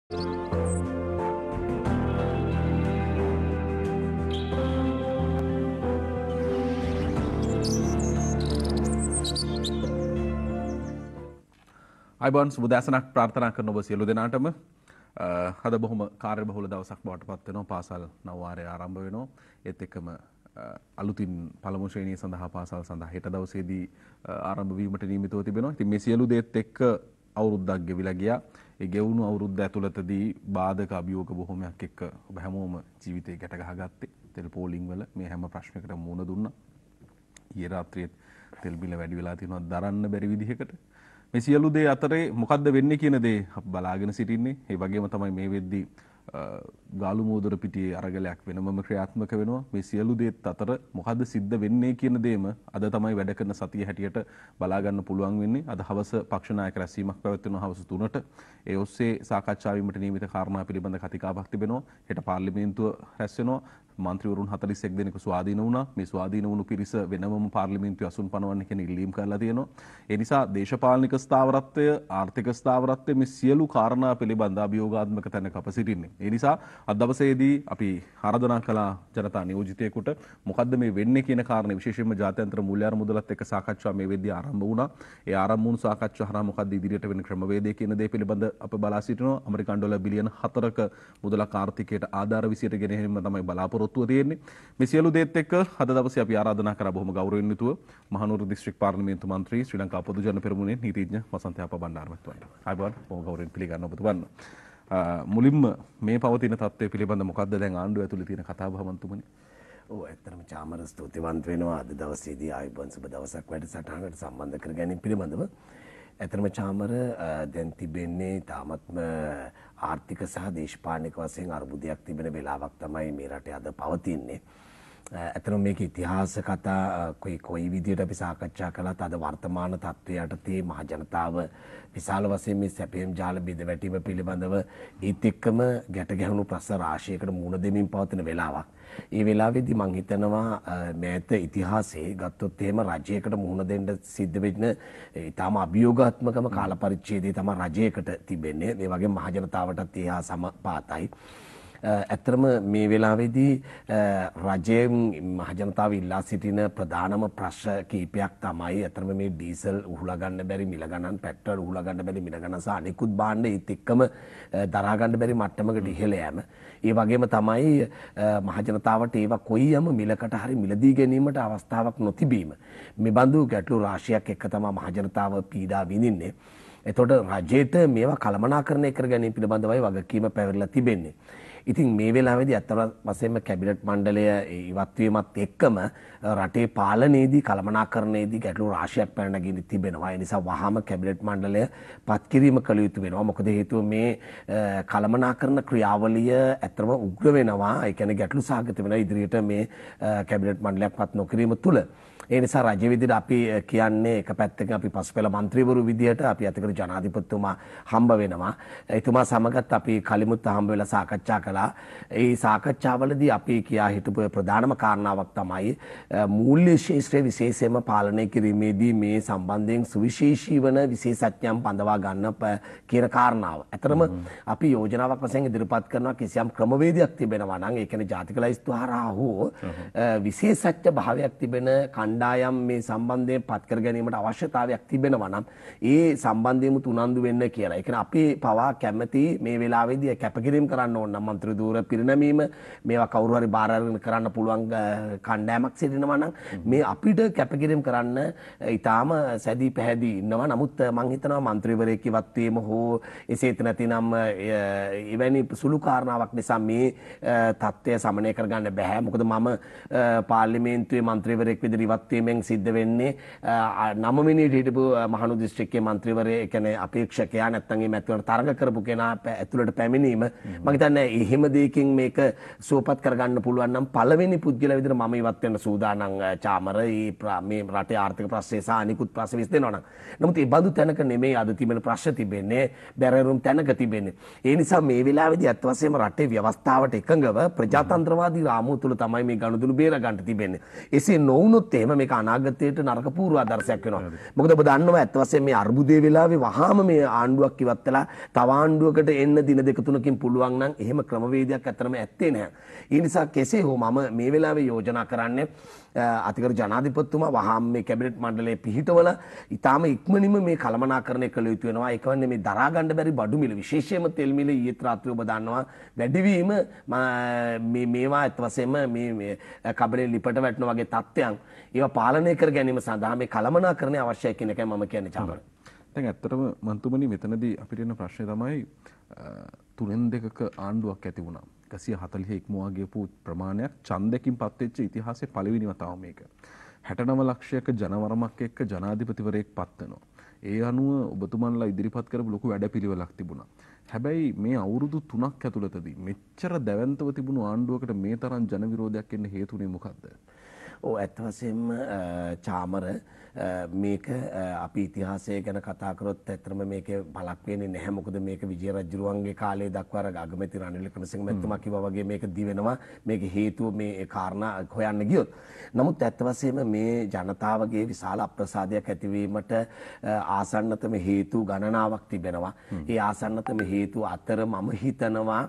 අයිබෝන් සුබදෑසනක් ප්‍රාර්ථනා කරන ඔබ සියලු දෙනාටම අද බොහොම කාර්යබහුල දවසක් බවට පත් වෙනවා. පාසල් නව වාරය ආරම්භ වෙනවා. ඒත් එක්කම අලුතින් පළමු ශ්‍රේණිය සඳහා පාසල් සඳහා හෙට දවසේදී ආරම්භ වීමට නියමිතව තිබෙනවා. ඉතින් මේ සියලු දේත් එක්ක අවුරුද්දක් ගෙවිලා ගියා. ඒ ගෙවුණු අවුරුද්ද ඇතුළතදී බාධක අභියෝග බොහොමයක් එක්ක ඔබ හැමෝම ජීවිතේ ගැට ගහගත්තේ. තෙල් පෝලිං වල මේ හැම ප්‍රශ්නයකටම මුහුණ දුන්නා. ඊයේ රාත්‍රියේ තෙල් බිල වැඩි වෙලා තියෙනවා දරන්න බැරි විදිහකට. මේ සියලු දේ අතරේ මොකද්ද වෙන්නේ කියන දේ අපි බලාගෙන සිටින්නේ. ඒ වගේම තමයි මේ වෙද්දී ගාලු මෝදර පිටියේ අරගලයක් වෙනමම ක්‍රියාත්මක වෙනවා. මේ සියලු දේත් අතර මොකද්ද සිද්ධ වෙන්නේ කියන දේම අද තමයි වැඩ කරන සතිය හැටියට බලා ගන්න පුළුවන් වෙන්නේ. අද හවස පක්ෂ නායක රැස්වීමක් පැවැත්වෙනවා හවස 3ට. ඒ ඔස්සේ සාකච්ඡා වීමට නියමිත කාරණා පිළිබඳ කතිකාවක් තිබෙනවා. හෙට පාර්ලිමේන්තුව රැස් වෙනවා. මන්ත්‍රීවරුන් 41 දෙනෙකු ස්වාධීන වුණා. මේ ස්වාධීන වුණු පිරිස වෙනමම පාර්ලිමේන්තුවේ අසුන් පනවන්න කියන ඉල්ලීම් කරලා තියෙනවා. ඒ නිසා දේශපාලනික ස්ථාවරත්වය, ආර්ථික ස්ථාවරත්වය මේ සියලු කාරණා පිළිබඳ අභියෝගාත්මක තැනක අප සිටින්නේ. ඒ නිසා අද දවසේදී අපි ආරාධනා කළා ජනතා නියෝජිතයෙකුට මොකද්ද මේ වෙන්නේ කියන කාරණේ විශේෂයෙන්ම ජාත්‍යන්තර මූල්‍ය අරමුදලත් එක්ක සාකච්ඡා මේ වෙද්දී ආරම්භ වුණා. ඒ ආරම්භ වුණු සාකච්ඡා හරහා මොකද්ද ඉදිරියට වෙන ක්‍රමවේදය කියන දේ පිළිබඳ අප බලා සිටිනවා. ඇමරිකන් ඩොලර් බිලියන 4ක මුදලක් ආර්ථිකයට ආධාර විසියට ගෙනෙහිම තමයි බලාපොරොත්තුව තියෙන්නේ. මේ සියලු දේත් එක්ක අද දවසේ අපි ආරාධනා කරා බොහොම ගෞරවයෙන් යුතුව මහනුවර දිස්ත්‍රික් පාර්ලිමේන්තු මන්ත්‍රී ශ්‍රී ලංකා පොදු ජන පෙරමුණේ නීතිඥ වසන්ත යපා බණ්ඩාර මහත්මයාට. ආයිබෝන් බොහොම ගෞරවයෙන් පිළිගන්න ඔබතුමන්. මුලින්ම මේ පවතින තත්ත්වය පිළිබඳ මොකද්ද දැන් ආණ්ඩුව ඇතුලේ තියෙන කතාබහ මන්තුමනි? ඔව් ඇත්තටම චාමර ස්තුතිවන්ත වෙනවා අද දවසේදී ආයිබෝන් සුබ දවසක් වැඩසටහනට සම්බන්ධ කර ගැනීම පිළිබඳව. ඇත්තටම චාමර දැන් තිබෙන්නේ තාමත්ම ආර්ථික සහ දේශපාලනික වශයෙන් අර්බුදයක් තිබෙන වෙලාවක් තමයි මේ රටේ අද පවතින්නේ. ඇත්තටම මේක ඉතිහාස කතා කොයි විදියට අපි සාකච්ඡා කළත් අද වර්තමාන තත්ත්වය යටතේ මහ ජනතාව විශාල වශයෙන් මේ සැපයීම් ජාල බිඳ වැටීම පිළිබඳව ඒත් එක්කම ගැට ගැහුණු ප්‍රශ්න රාශියකට මුහුණ දෙමින් පවතින වෙලාවක්. ඒ වෙලාවේදී මම හිතනවා මෑත ඉතිහාසයේ ගත්තොත් එහෙම රජයකට මුහුණ දෙන්න සිද්ධ වෙන්න ඊටාම අභියෝගාත්මකම කාල පරිච්ඡේදය තමයි රජයකට තිබෙන්නේ. ඒ වගේම මහ ජනතාවටත් ඒහා සමපාතයි. ඇත්තටම මේ වෙලාවේදී රජයෙන් මහ ජනතාව ඉල්ලා සිටින ප්‍රධානම ප්‍රශ්න කීපයක් තමයි ඇත්තටම මේ ඩීසල් උහුලා ගන්න බැරි මිල ගණන්, පෙට්‍රල් උහුලා ගන්න බැරි මිල ගණන් සහ අනිකුත් භාණ්ඩ ඒත් එක්කම දරා ගන්න බැරි මට්ටමකට ඉහළ යෑම. ඒ වගේම තමයි මහ ජනතාවට ඒවා කොයියම් මිලකට හරි මිලදී ගැනීමට අවස්ථාවක් නොතිබීම. මේ බඳු ගැටලු රාශියක් එක්ක තමයි මහ ජනතාව පීඩා විඳින්නේ. එතකොට රජයට මේවා කළමනාකරණය කර ගැනීම පිළිබඳවයි වගකීම පැවරලා තිබෙන්නේ. ඉතින් මේ වෙලාවේදී අත්ත වශයෙන්ම කැබිනට් මණ්ඩලය ඉවත් වීමත් එක්කම රටේ පාලනයේදී කළමනාකරණයේදී ගැටලු රාශියක් පැන නැගී තිබෙනවා. ඒ නිසා වහාම කැබිනට් මණ්ඩලය පත් කිරීම කළ යුතු වෙනවා. මොකද හේතුව මේ කළමනාකරණ ක්‍රියාවලිය ඇත්තම උග්‍ර වෙනවා. ඒ කියන්නේ ගැටලු සහගත වෙනවා ඉදිරියට මේ කැබිනට් මණ්ඩලයක් පත් නොකිරීම තුළ. ඒ නිසා රජ විදිහට අපි කියන්නේ එක පැත්තකින් අපි පසුපෙළ മന്ത്രിවරු විදිහට අපි අතකට ජනාධිපතිතුමා හම්බ වෙනවා. එතුමා සමගත් අපි කලිමුත් හම්බ වෙලා සාකච්ඡා කළා. ඒ සාකච්ඡාවලදී අපි කියා හිටපු ප්‍රධානම කාරණාවක් තමයි මූල්‍ය ශාස්ත්‍රයේ විශේෂයෙන්ම පාලනය කිරීමේදී මේ සම්බන්ධයෙන් සුවිශේෂී වන විශේෂඥයන් බඳවා ගන්න කියන කාරණාව. ඇතරම අපි යෝජනාවක් වශයෙන් ඉදිරිපත් කරනවා කිසියම් ක්‍රමවේදයක් තිබෙනවා නම් ඒ කියන්නේ ජාතික ලයිස්තුව හරහා හෝ විශේෂඥ භාවයක් තිබෙන කණ්ඩායම් මේ සම්බන්ධයෙන් පත් කර ගැනීමට අවශ්‍යතාවයක් තිබෙනවා නම් ඒ සම්බන්ධයෙන්ම උනන්දු වෙන්න කියලා. ඒ කියන්නේ අපි පවා කැමැති මේ වෙලාවේදී කැපකිරීම කරන්න ඕන නම් මන්ත්‍රී ධූර පිරිනැමීම මේවා කවුරු හරි බාර අරගෙන කරන්න පුළුවන් කණ්ඩායමක් සිටිනවා නම් මේ අපිට කැපකිරීම කරන්න ඊටාම සැදී පැහැදී ඉන්නවා. නමුත් මම හිතනවා මන්ත්‍රීවරයෙක් ඉවත් වීම හෝ එසේත් නැතිනම් එවැනි සුළු කාරණාවක් නිසා මේ තත්ත්වය සමනය කරගන්න බෑ. මොකද මම පාර්ලිමේන්තුවේ මන්ත්‍රීවරයෙක් විදිහට ඉවත් වීමෙන් සිද්ධ වෙන්නේ 9 මිනිට හිටපු මහනු දිස්ත්‍රික්කයේ මන්ත්‍රීවරයෙක් කියන්නේ අපේක්ෂකයා නැත්නම් මේ මැතිවරණ තරඟ කරපු කෙනා ඇතුළට පැමිණීම මම හිතන්නේ එහෙම දෙයකින් මේක සුවපත් කරගන්න පුළුවන් නම් පළවෙනි පුද්ගලයා විදිහට මම ඉවත් වෙන්න සූදානම් චාමර මේ රටේ ආර්ථික ප්‍රශ්නේ සහ අනිකුත් ප්‍රශ්න විසඳෙනවා නම්. නමුත් ඒ බඳු තැනක නෙමෙයි අද තිබෙන ප්‍රශ්න තිබෙන්නේ බැරරුම් තැනක තිබෙන්නේ. ඒ නිසා මේ වෙලාවේදී අත් වශයෙන්ම රටේ ව්‍යවස්ථාවට එකඟව ප්‍රජාතන්ත්‍රවාදී රාමුව තුළ තමයි මේ ගනුදෙනු බේර ගන්න තිබෙන්නේ. එසේ නොවුනොත් එහෙම මේක අනාගතයට නරක පූර්වාදර්ශයක් වෙනවා. මොකද ඔබ දන්නවා අත් වශයෙන් මේ අර්බුදයේ වෙලාවේ වහාම මේ ආණ්ඩුවක් ඉවත් වෙලා තව ආණ්ඩුවකට එන්න දින දෙක තුනකින් පුළුවන් නම් එහෙම ක්‍රමවේදයක් ඇත්තටම ඇත්තේ නැහැ. ඒ නිසා කෙසේ හෝ මම මේ වෙලාවේ යෝජනා කරන්නේ අතිගරු ජනාධිපතිතුමා වහාම මේ කැබිනට් මණ්ඩලයේ පිහිටවල ඊටාම ඉක්මනින්ම මේ කළමනාකරණය කළ යුතු වෙනවා. ඒ කියන්නේ මේ දරා ගන්න බැරි බඩු මිල විශේෂයෙන්ම තෙල් මිල ඊයේත් රාත්‍රියේ ඔබ දන්නවා වැඩිවීම මේවා අත් වශයෙන්ම මේ කබලේ ලිපට වැටෙන වගේ තත්ත්වයන් ඒවා පාලනය කර ගැනීම සඳහා මේ කළමනාකරණය අවශ්‍යයි කියන එකයි මම කියන්නේ චාමර. දැන් ඇත්තටම මන්තුමනි මෙතනදී අපිට එන ප්‍රශ්නේ තමයි 3-2ක ආණ්ඩුවක් ඇති වුණා. 140 ඉක්මවා ගියපු ප්‍රමාණයක් ඡන්දකින් පත්වෙච්ච ඉතිහාසයේ පළවෙනි වතාව මේක. 69 ලක්ෂයක ජනවරමක් එක්ක ජනාධිපතිවරයෙක් පත් වෙනවා. ඒ අනුව ඔබතුමන්ලා ඉදිරිපත් කරපු ලොකු වැඩපිළිවෙලක් තිබුණා. හැබැයි මේ අවුරුදු 3ක් ඇතුළතදී මෙච්චර දැවැන්තව තිබුණු ආණ්ඩුවකට මේ තරම් ජන විරෝධයක් එන්න හේතුනේ මොකද්ද? ඔව් ඇත්ත වශයෙන්ම චාමර මේක අපි ඉතිහාසය ගැන කතා කරොත් ඇත්තටම මේකේ බලක් වෙන්නේ නැහැ. මොකද මේක විජය රජුරුවන්ගේ කාලේ දක්වා අගමැති රනිල් වික්‍රමසිංහ මැතිතුමා කිව්වා වගේ මේක දිවෙනවා. මේක හේතුව මේ කාරණා හොයන්න ගියොත්. නමුත් ඇත්ත වශයෙන්ම මේ ජනතාවගේ විශාල අප්‍රසාදයක් ඇතිවීමට ආසන්නතම හේතු ගණනාවක් තිබෙනවා. ඒ ආසන්නතම හේතු අතර මම හිතනවා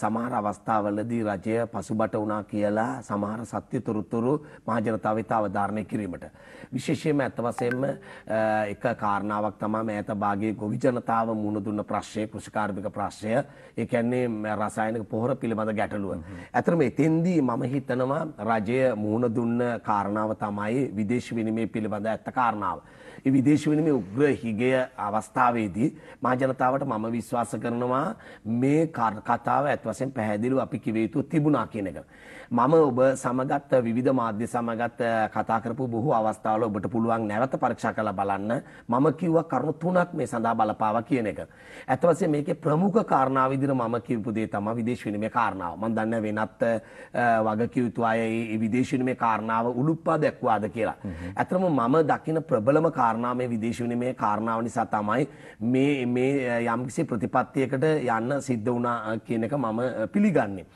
සමහර අවස්ථාවලදී රජය පසුබට වුණා කියලා සමහර සත්‍ය තොරතුරු මහ ජනතාව වෙත අවධාරණය කිරීමට. විශේෂයෙන්ම ඇත්ත වශයෙන්ම එක කාරණාවක් තමයි මෑත භාගයේ ගොවි ජනතාව මුහුණ දුන්න ප්‍රශ්නය, කෘෂිකාර්මික ප්‍රශ්නය. ඒ කියන්නේ රසායනික පොහොර පිළිබඳ ගැටලුව. ඇත්තටම එතෙන්දී මම හිතනවා රජය මුහුණ දුන්න කාරණාව තමයි විදේශ විනිමය පිළිබඳ ඇත්ත කාරණාව. ඒ විදේශ විනිමය උග්‍ර හිගය අවස්ථාවේදී මහ ජනතාවට මම විශ්වාස කරනවා මේ කතාව ඇත්ත වශයෙන් පැහැදිලිව අපි කිව යුතු තිබුණා කියන එක. මම ඔබ සමගත් විවිධ මාධ්‍ය සමගත් කතා කරපු බොහෝ අවස්ථාවල ඔබට පුළුවන් නැවත පරීක්ෂා කරලා බලන්න. මම කිව්වා කරුණු 3ක් මේ සඳහා බලපාවා කියන එක. ඇත්ත වශයෙන් මේකේ ප්‍රමුඛ කාරණාව විදිහට මම කියපු දේ තමයි විදේශ විනිමය කාරණාව. මම දන්නේ වෙනත් වගකිය යුතු අය මේ විදේශ විනිමය කාරණාව උලුප්පා දැක්වාද කියලා. ඇත්තම මම දකින ප්‍රබලම කාරණාව මේ විදේශ විනිමය කාරණාව නිසා තමයි මේ යම්කිසි ප්‍රතිපත්තියකට යන්න සිද්ධ වුණා කියන එක මම පිළිගන්නේ.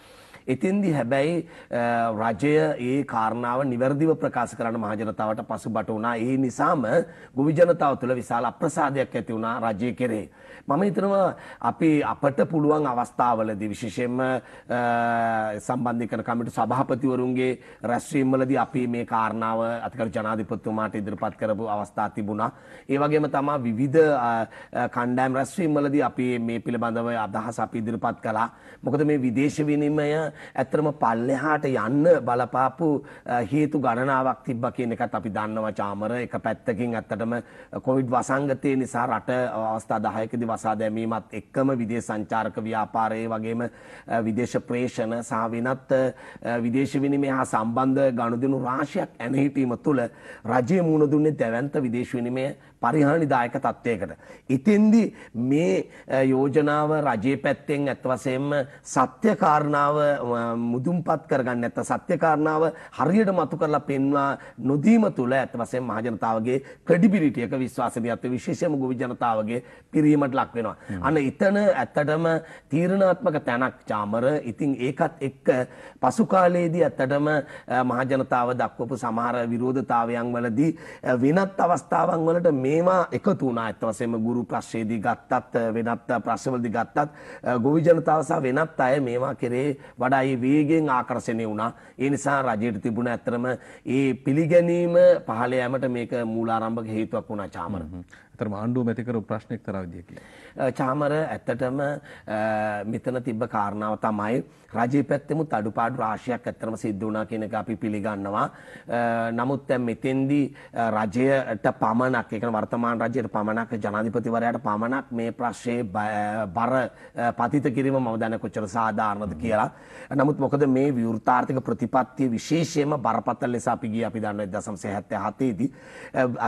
එතෙන්දී හැබැයි රජය ඒ කාරණාව නිවැරදිව ප්‍රකාශ කරන්න මහ ජනතාවට පසුබට වුණා. ඒ නිසාම ගොවි ජනතාව තුළ විශාල අප්‍රසාදයක් ඇති වුණා රජය කෙරේ. මම හිතනවා අපට පුළුවන් අවස්ථාවලදී විශේෂයෙන්ම සම්බන්ධීකරණ කමිටු සභාපතිවරුන්ගේ රැස්වීම්වලදී අපි මේ කාරණාව අතිගරු ජනාධිපතිතුමාට ඉදිරිපත් කරපු අවස්ථා තිබුණා. ඒ වගේම තමයි විවිධ කණ්ඩායම් රැස්වීම්වලදී අපි මේ පිළිබඳව අදහස් අපි ඉදිරිපත් කළා. මොකද මේ විදේශ විනිමය ඇත්තටම පල්ලෙහාට යන්න බලපාපු හේතු ගණනාවක් තිබ්බා කියන එකත් අපි දන්නවා චාමර. එක පැත්තකින් ඇත්තටම කොවිඩ් වසංගතය නිසා රට අවස්ථා 10කදී වසා දැමීමත් එක්කම විදේශ සංචාරක ව්‍යාපාරයේ වගේම විදේශ ප්‍රේෂණ සහ වෙනත් විදේශ විනිමය හා සම්බන්ධ ගනුදෙනු රාශියක් ඇන හිටීම තුළ රජය මුහුණ දුන්නේ දැවැන්ත විදේශ විනිමය පරිහානිදායක තත්ත්වයකට. ඉතින්දී මේ යෝජනාව රජයේ පැත්තෙන් ඇත්ත වශයෙන්ම සත්‍ය කාරණාව මුදුන්පත් කරගන්න නැත්නම් සත්‍ය කාරණාව හරියට මතු කරලා පෙන්වා නොදීම තුළ ඇත්ත වශයෙන්ම මහ ජනතාවගේ ක්‍රෙඩිබිලිටි එක විශ්වාසනීයත්වය විශේෂයෙන්ම ගොවි ජනතාවගේ පිරීමට ලක් වෙනවා. අන්න එතන ඇත්තටම තීරණාත්මක තැනක් චාමර. ඉතින් ඒකත් එක්ක පසු කාලයේදී ඇත්තටම මහ ජනතාව දක්වපු සමහර විරෝධතාවයන් වලදී වෙනත් අවස්ථාවන් වලට මේවා එකතු වුණා. ඇත්ත වශයෙන්ම ගුරු ප්‍රශ්නයේදී ගත්තත් වෙනත් ප්‍රශ්නවලදී ගත්තත් ගොවි ජනතාව සහ වෙනත් අය මේවා කෙරේ වඩා වේගයෙන් ආකර්ෂණය වුණා. ඒ නිසා රජයට තිබුණ ඇත්තටම ඒ පිළිගැනීම පහළ යාමට මේක මූලාරම්භක හේතුවක් වුණා චාමර. අතර ආණ්ඩුව මැති කරපු ප්‍රශ්න එක්තරා විදියකින් චාමර ඇත්තටම මෙතන තිබ්බ කාරණාව තමයි රජයේ පැත්තෙමුත් අඩුපාඩු රාශියක් ඇත්තටම සිද්ධ වුණා කියන එක අපි පිළිගන්නවා. නමුත් දැන් මෙතෙන්දී රජයට පමණක් ඒ කියන්නේ වර්තමාන රජයට පමණක් ජනාධිපතිවරයාට පමණක් මේ ප්‍රශ්නේ බර පතිත කිරීම මම දන්නේ කොච්චර සාධාරණද කියලා. නමුත් මොකද මේ විවෘතාර්ථික ප්‍රතිපත්තිය විශේෂයෙන්ම බරපතල ලෙස අපි ගියේ අපි දන්නවා 1977 දී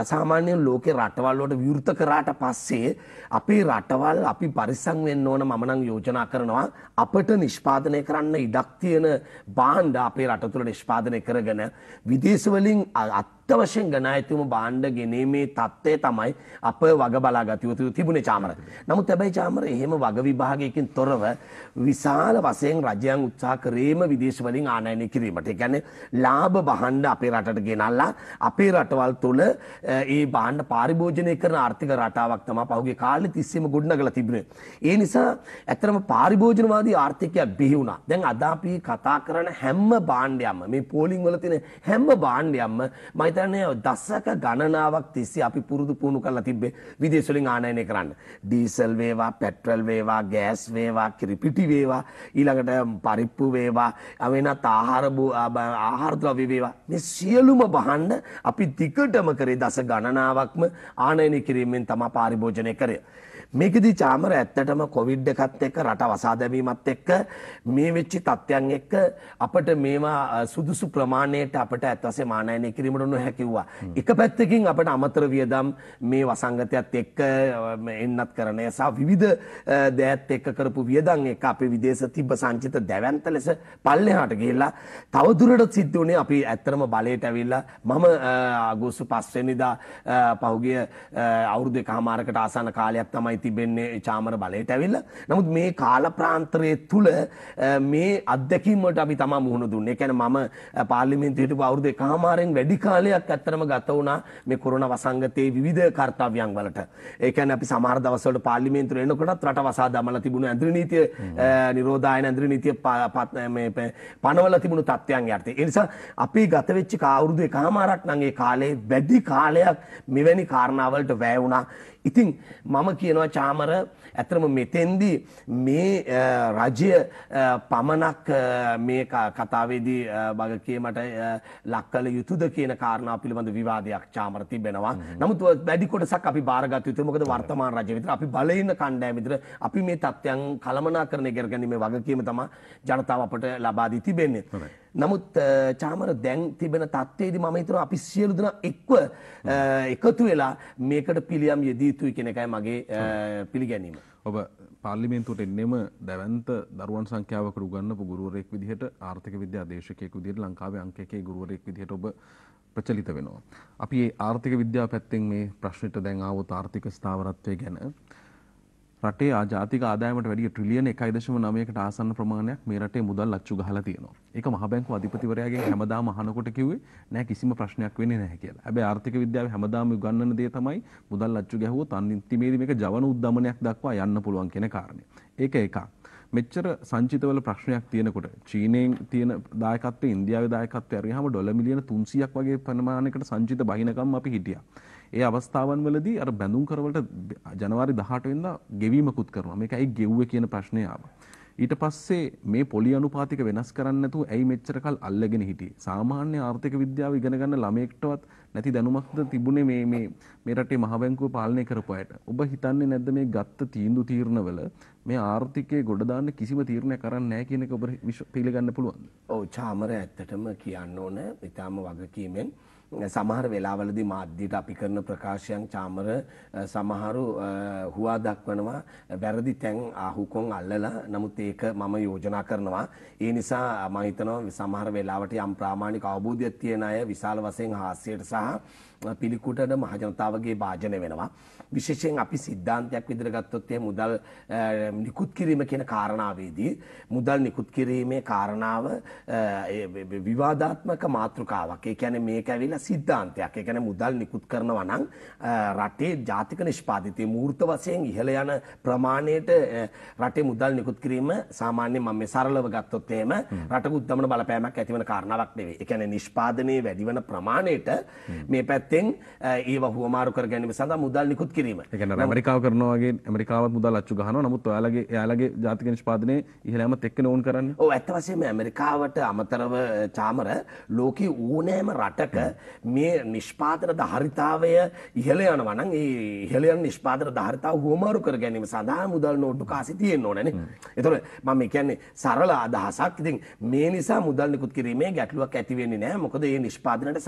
අසාමාන්‍ය ලෝකේ රටවල් වලට විවෘත කරාට පස්සේ අපේ රටවල් අපි පරිස්සම් වෙන්න ඕන. මම නම් යෝජනා කරනවා අපට නිෂ්පාදනය කරන්න ඉඩක් තියෙන භාණ්ඩ අපේ රට තුළ නිෂ්පාදනය කරගෙන විදේශ වලින් අත්‍යවශ්‍යයෙන් ගණායතුම භාණ්ඩ ගෙනීමේ තත්ත්වය තමයි අප වග බලාගත යුතු තිබුණේ චාමර. නමුත් හැබැයි චාමර එහෙම වග විභාගයකින් තොරව විශාල වශයෙන් රජයන් උත්සාහ කරේම විදේශ වලින් ආනයනය කිරීමට. ඒ කියන්නේ ලාභ භාණ්ඩ අපේ රටට ගෙනල්ලා අපේ රටවල් තුළ ඒ භාණ්ඩ පාරිභෝජනය කරන ආර්ථික රටාවක් තමයි පහුගිය කාලේ තිස්සේම ගොඩනගලා තිබුණේ. ඒ නිසා ඇත්තටම පාරිභෝජනවාදී ආර්ථිකයක් බිහි වුණා. දැන් අද අපි කතා කරන හැම භාණ්ඩයක්ම මේ පෝලිං වල තියෙන හැම භාණ්ඩයක්ම මම හිතන්නේ දශක ගණනාවක් තිස්සේ අපි පුරුදු පුහුණු කරලා තිබ්බේ විදේශ වලින් ආනයනය කරන්න. ඩීසල් වේවා, පෙට්‍රල් වේවා, ගෑස් වේවා, කිරිපිටි වේවා, ඊළඟට පරිප්පු වේවා, වෙනත් ආහාර ද්‍රව්‍ය වේවා. මේ සියලුම භාණ්ඩ අපි දිගටම කරේ දශක ගණනාවක්ම ආනයනය කිරීමෙන් තමයි පාරිභෝජනය කරේ. මේකෙදි චාමර ඇත්තටම කොවිඩ් එකත් එක්ක රට වසා දැමීමත් එක්ක මේ වෙච්ච තත්ත්වයන් එක්ක අපිට මේවා සුදුසු ප්‍රමාණයට අපිට ඇත්ත වශයෙන්ම ආනයනය කිරීමට නොහැකි වුණා. එක පැත්තකින් අපිට අමතර වියදම් මේ වසංගතයත් එක්ක එන්නත් කරන සහ විවිධ දෑත් එක්ක කරපු වියදම් එක්ක අපේ විදේශ තිබ්බ සංචිත දැවැන්ත ලෙස පල්ලෙහාට ගිහිල්ලා තවදුරටත් සිද්ධ වුණේ අපි ඇත්තටම බලයට ඇවිල්ලා මම අගෝස්තු 5 වෙනිදා පහුගිය අවුරුදු එකමාරකට ආසන්න කාලයක් තමයි තිබෙන්නේ චාමර බලයට ඇවිල්ලා. නමුත් මේ කාල ප්‍රාන්තරයේ තුල මේ අත්දැකීම් වලට අපි තමයි මුහුණ දුන්නේ. ඒ කියන්නේ මම පාර්ලිමේන්තුවේ හිටපු අවුරුදු එකමාරෙන් වැඩි කාලයක් ඇත්තටම ගත වුණා මේ කොරෝනා වසංගතයේ විවිධ කර්තව්‍යයන් වලට. ඒ කියන්නේ අපි සමහර දවස්වල පාර්ලිමේන්තුවේ එනකොටත් රට වසා දමලා තිබුණු ඇඳුරු නීතිය නිරෝධායන ඇඳුරු නීතිය මේ පනවලා තිබුණු තත්ත්වයන් යටතේ. ඒ නිසා අපි ගත වෙච්ච අවුරුදු එකමාරක් නම් ඒ කාලේ වැඩි කාලයක් මෙවැනි කාරණාවලට වැය වුණා. ඉතින් මම කියනවා චාමර ඇත්තම මෙතෙන්දී මේ රජය පමණක් මේ කතාවේදී වගකීමට ලක් කළ යුතුද කියන කාරණාව පිළිබඳ විවාදයක් චාමර තිබෙනවා. නමුත් වැඩි කොටසක් අපි බාරගත යුතුයි. මොකද වර්තමාන රජය විතර අපි බලයින කණ්ඩායම විතර අපි මේ තත්ත්වයන් කළමනාකරණය කරගැනීමේ වගකීම තමයි ජනතාව අපට ලබා දී තිබෙන්නේ. නමුත් චාමර දැන් තිබෙන තත්ත්වයේදී මම හිතනවා අපි සියලු දෙනා එකතු වෙලා මේකට පිළියම් යෙදිය යුතුයි කියන එකයි මගේ පිළිගැනීම. ඔබ පාර්ලිමේන්තුවට එන්නෙම දැවැන්ත දරුවන් සංඛ්‍යාවකට උගන්වපු ගුරුවරයෙක් විදිහට ආර්ථික විද්‍යා දේශකයෙක් විදිහට ලංකාවේ අංක 1 ගුරුවරයෙක් විදිහට ඔබ ප්‍රචලිත වෙනවා. අපි මේ ආර්ථික විද්‍යාව පැත්තෙන් මේ ප්‍රශ්නෙට දැන් ආවොත් ආර්ථික ස්ථාවරත්වය ගැන රටේ ජාතික ආදායමට වැඩිය ට්‍රිලියන 1.9කට ආසන්න ප්‍රමාණයක් මේ රටේ මුදල් අච්චු ගහලා තියෙනවා. ඒක මහ බැංකුව අධිපතිවරයාගෙන් හැමදාම අහනකොට කිව්වේ නෑ කිසිම ප්‍රශ්නයක් වෙන්නේ නැහැ කියලා. හැබැයි ආර්ථික විද්‍යාවේ හැමදාම උගන්වන දේ තමයි මුදල් අච්චු ගැහුවොත් අන්තිමේදී මේක ජවන උද්දමනයක් දක්වා යන්න පුළුවන් කියන කාරණේ. ඒක එකක්. මෙච්චර සංචිතවල ප්‍රශ්නයක් තියෙනකොට චීනයෙන් තියෙන දායකත්වය ඉන්දියාවේ දායකත්වය අරගෙනම ඩොලර් මිලියන 300ක් වගේ ප්‍රමාණයකට සංචිත බහිනකම් අපි හිටියා. ඒ අවස්ථාවන් වලදී අර බැඳුම් කරවලට ජනවාරි 18 වෙනිදා ගෙවීමකුත් කරනවා. මේක ඇයි ගෙව්වේ කියන ප්‍රශ්නේ ආවා. ඊට පස්සේ මේ පොලි අනුපාතික වෙනස් කරන්න නැතුව ඇයි මෙච්චර කල් අල්ලගෙන හිටියේ? සාමාන්‍ය ආර්ථික විද්‍යාව ඉගෙන ගන්න ළමයෙක්ටවත් නැති දැනුමක්ද තිබුණේ මේ රටේ මහ බැංකුව පාලනය කරපු අයට. ඔබ හිතන්නේ නැද්ද මේ ගත්ත තීරණවල මේ ආර්ථිකයේ ගොඩ දාන්න කිසිම තීරණයක් කරන්නේ නැහැ කියන එක ඔබ පිළිගන්න පුළුවන්ද? ඔව් චාමර ඇත්තටම කියන්න ඕන ඊටාම වගකීමෙන් සමහර වෙලාවලදී මාධ්‍යයට අපි කරන ප්‍රකාශයන් චාමර සමහරු හුවා දක්වනවා වැරදි තැන් ආහුකොන් අල්ලලා. නමුත් ඒක මම යෝජනා කරනවා. ඒ නිසා මම හිතනවා සමහර වෙලාවට යම් ප්‍රාමාණික අවබෝධයක් තියෙන අය විශාල වශයෙන් හාස්‍යයට සහ පිළිකුටට මහ ජනතාවගේ භාජනය වෙනවා. විශේෂයෙන් අපි සිද්ධාන්තයක් විදිහට ගත්තොත් මුදල් නිකුත් කිරීම කියන කාරණාවේදී මුදල් නිකුත් කිරීමේ කාරණාව විවාදාත්මක මාතෘකාවක්. ඒ කියන්නේ මේක ඇවිල්ලා සිද්ධාන්තයක්. ඒ කියන්නේ මුදල් නිකුත් කරනවා නම් රටේ ජාතික නිෂ්පාදිතයේ මූර්ත වශයෙන් ඉහළ යන ප්‍රමාණයට රටේ මුදල් නිකුත් කිරීම සාමාන්‍යයෙන් මම මේ සරලව ගත්තොත් එහෙම රටක උද්දමන බලපෑමක් ඇතිවන කාරණාවක් නෙවෙයි. ඒ කියන්නේ නිෂ්පාදනයේ වැඩි වෙන ප්‍රමාණයට මේ පැත්තෙන් ඒව හුවමාරු කර ගැනීම සඳහා මුදල් නිකුත් කිරීම. ඒ කියන්නේ ඇමරිකාව කරනවා වගේ ඇමරිකාවත් මුදල් අච්චු ගහනවා. නමුත් එයාලගේ ජාතික නිෂ්පාදනයේ ඉහළ යෑමත් එක්ක නෝන් කරන්නේ. ඔව් ඇත්ත වශයෙන්ම ඇමරිකාවට අමතරව චාමර ලෝකේ ඕනෑම රටක මේ නිෂ්පාදන ධාරිතාවය ඉහළ යනවා නම් ඒ ඉහළ යන නිෂ්පාදන ධාරිතාව හුවමාරු කර ගැනීම සඳහා මුදල් නෝට්ටු කාසි තියෙන්න ඕනනේ. ඒතකොට මම කියන්නේ සරල අදහසක්. ඉතින් මේ නිසා මුදල් නිකුත් කිරීමේ ගැටලුවක් ඇති වෙන්නේ නැහැ. මොකද මේ නිෂ්පාදනයට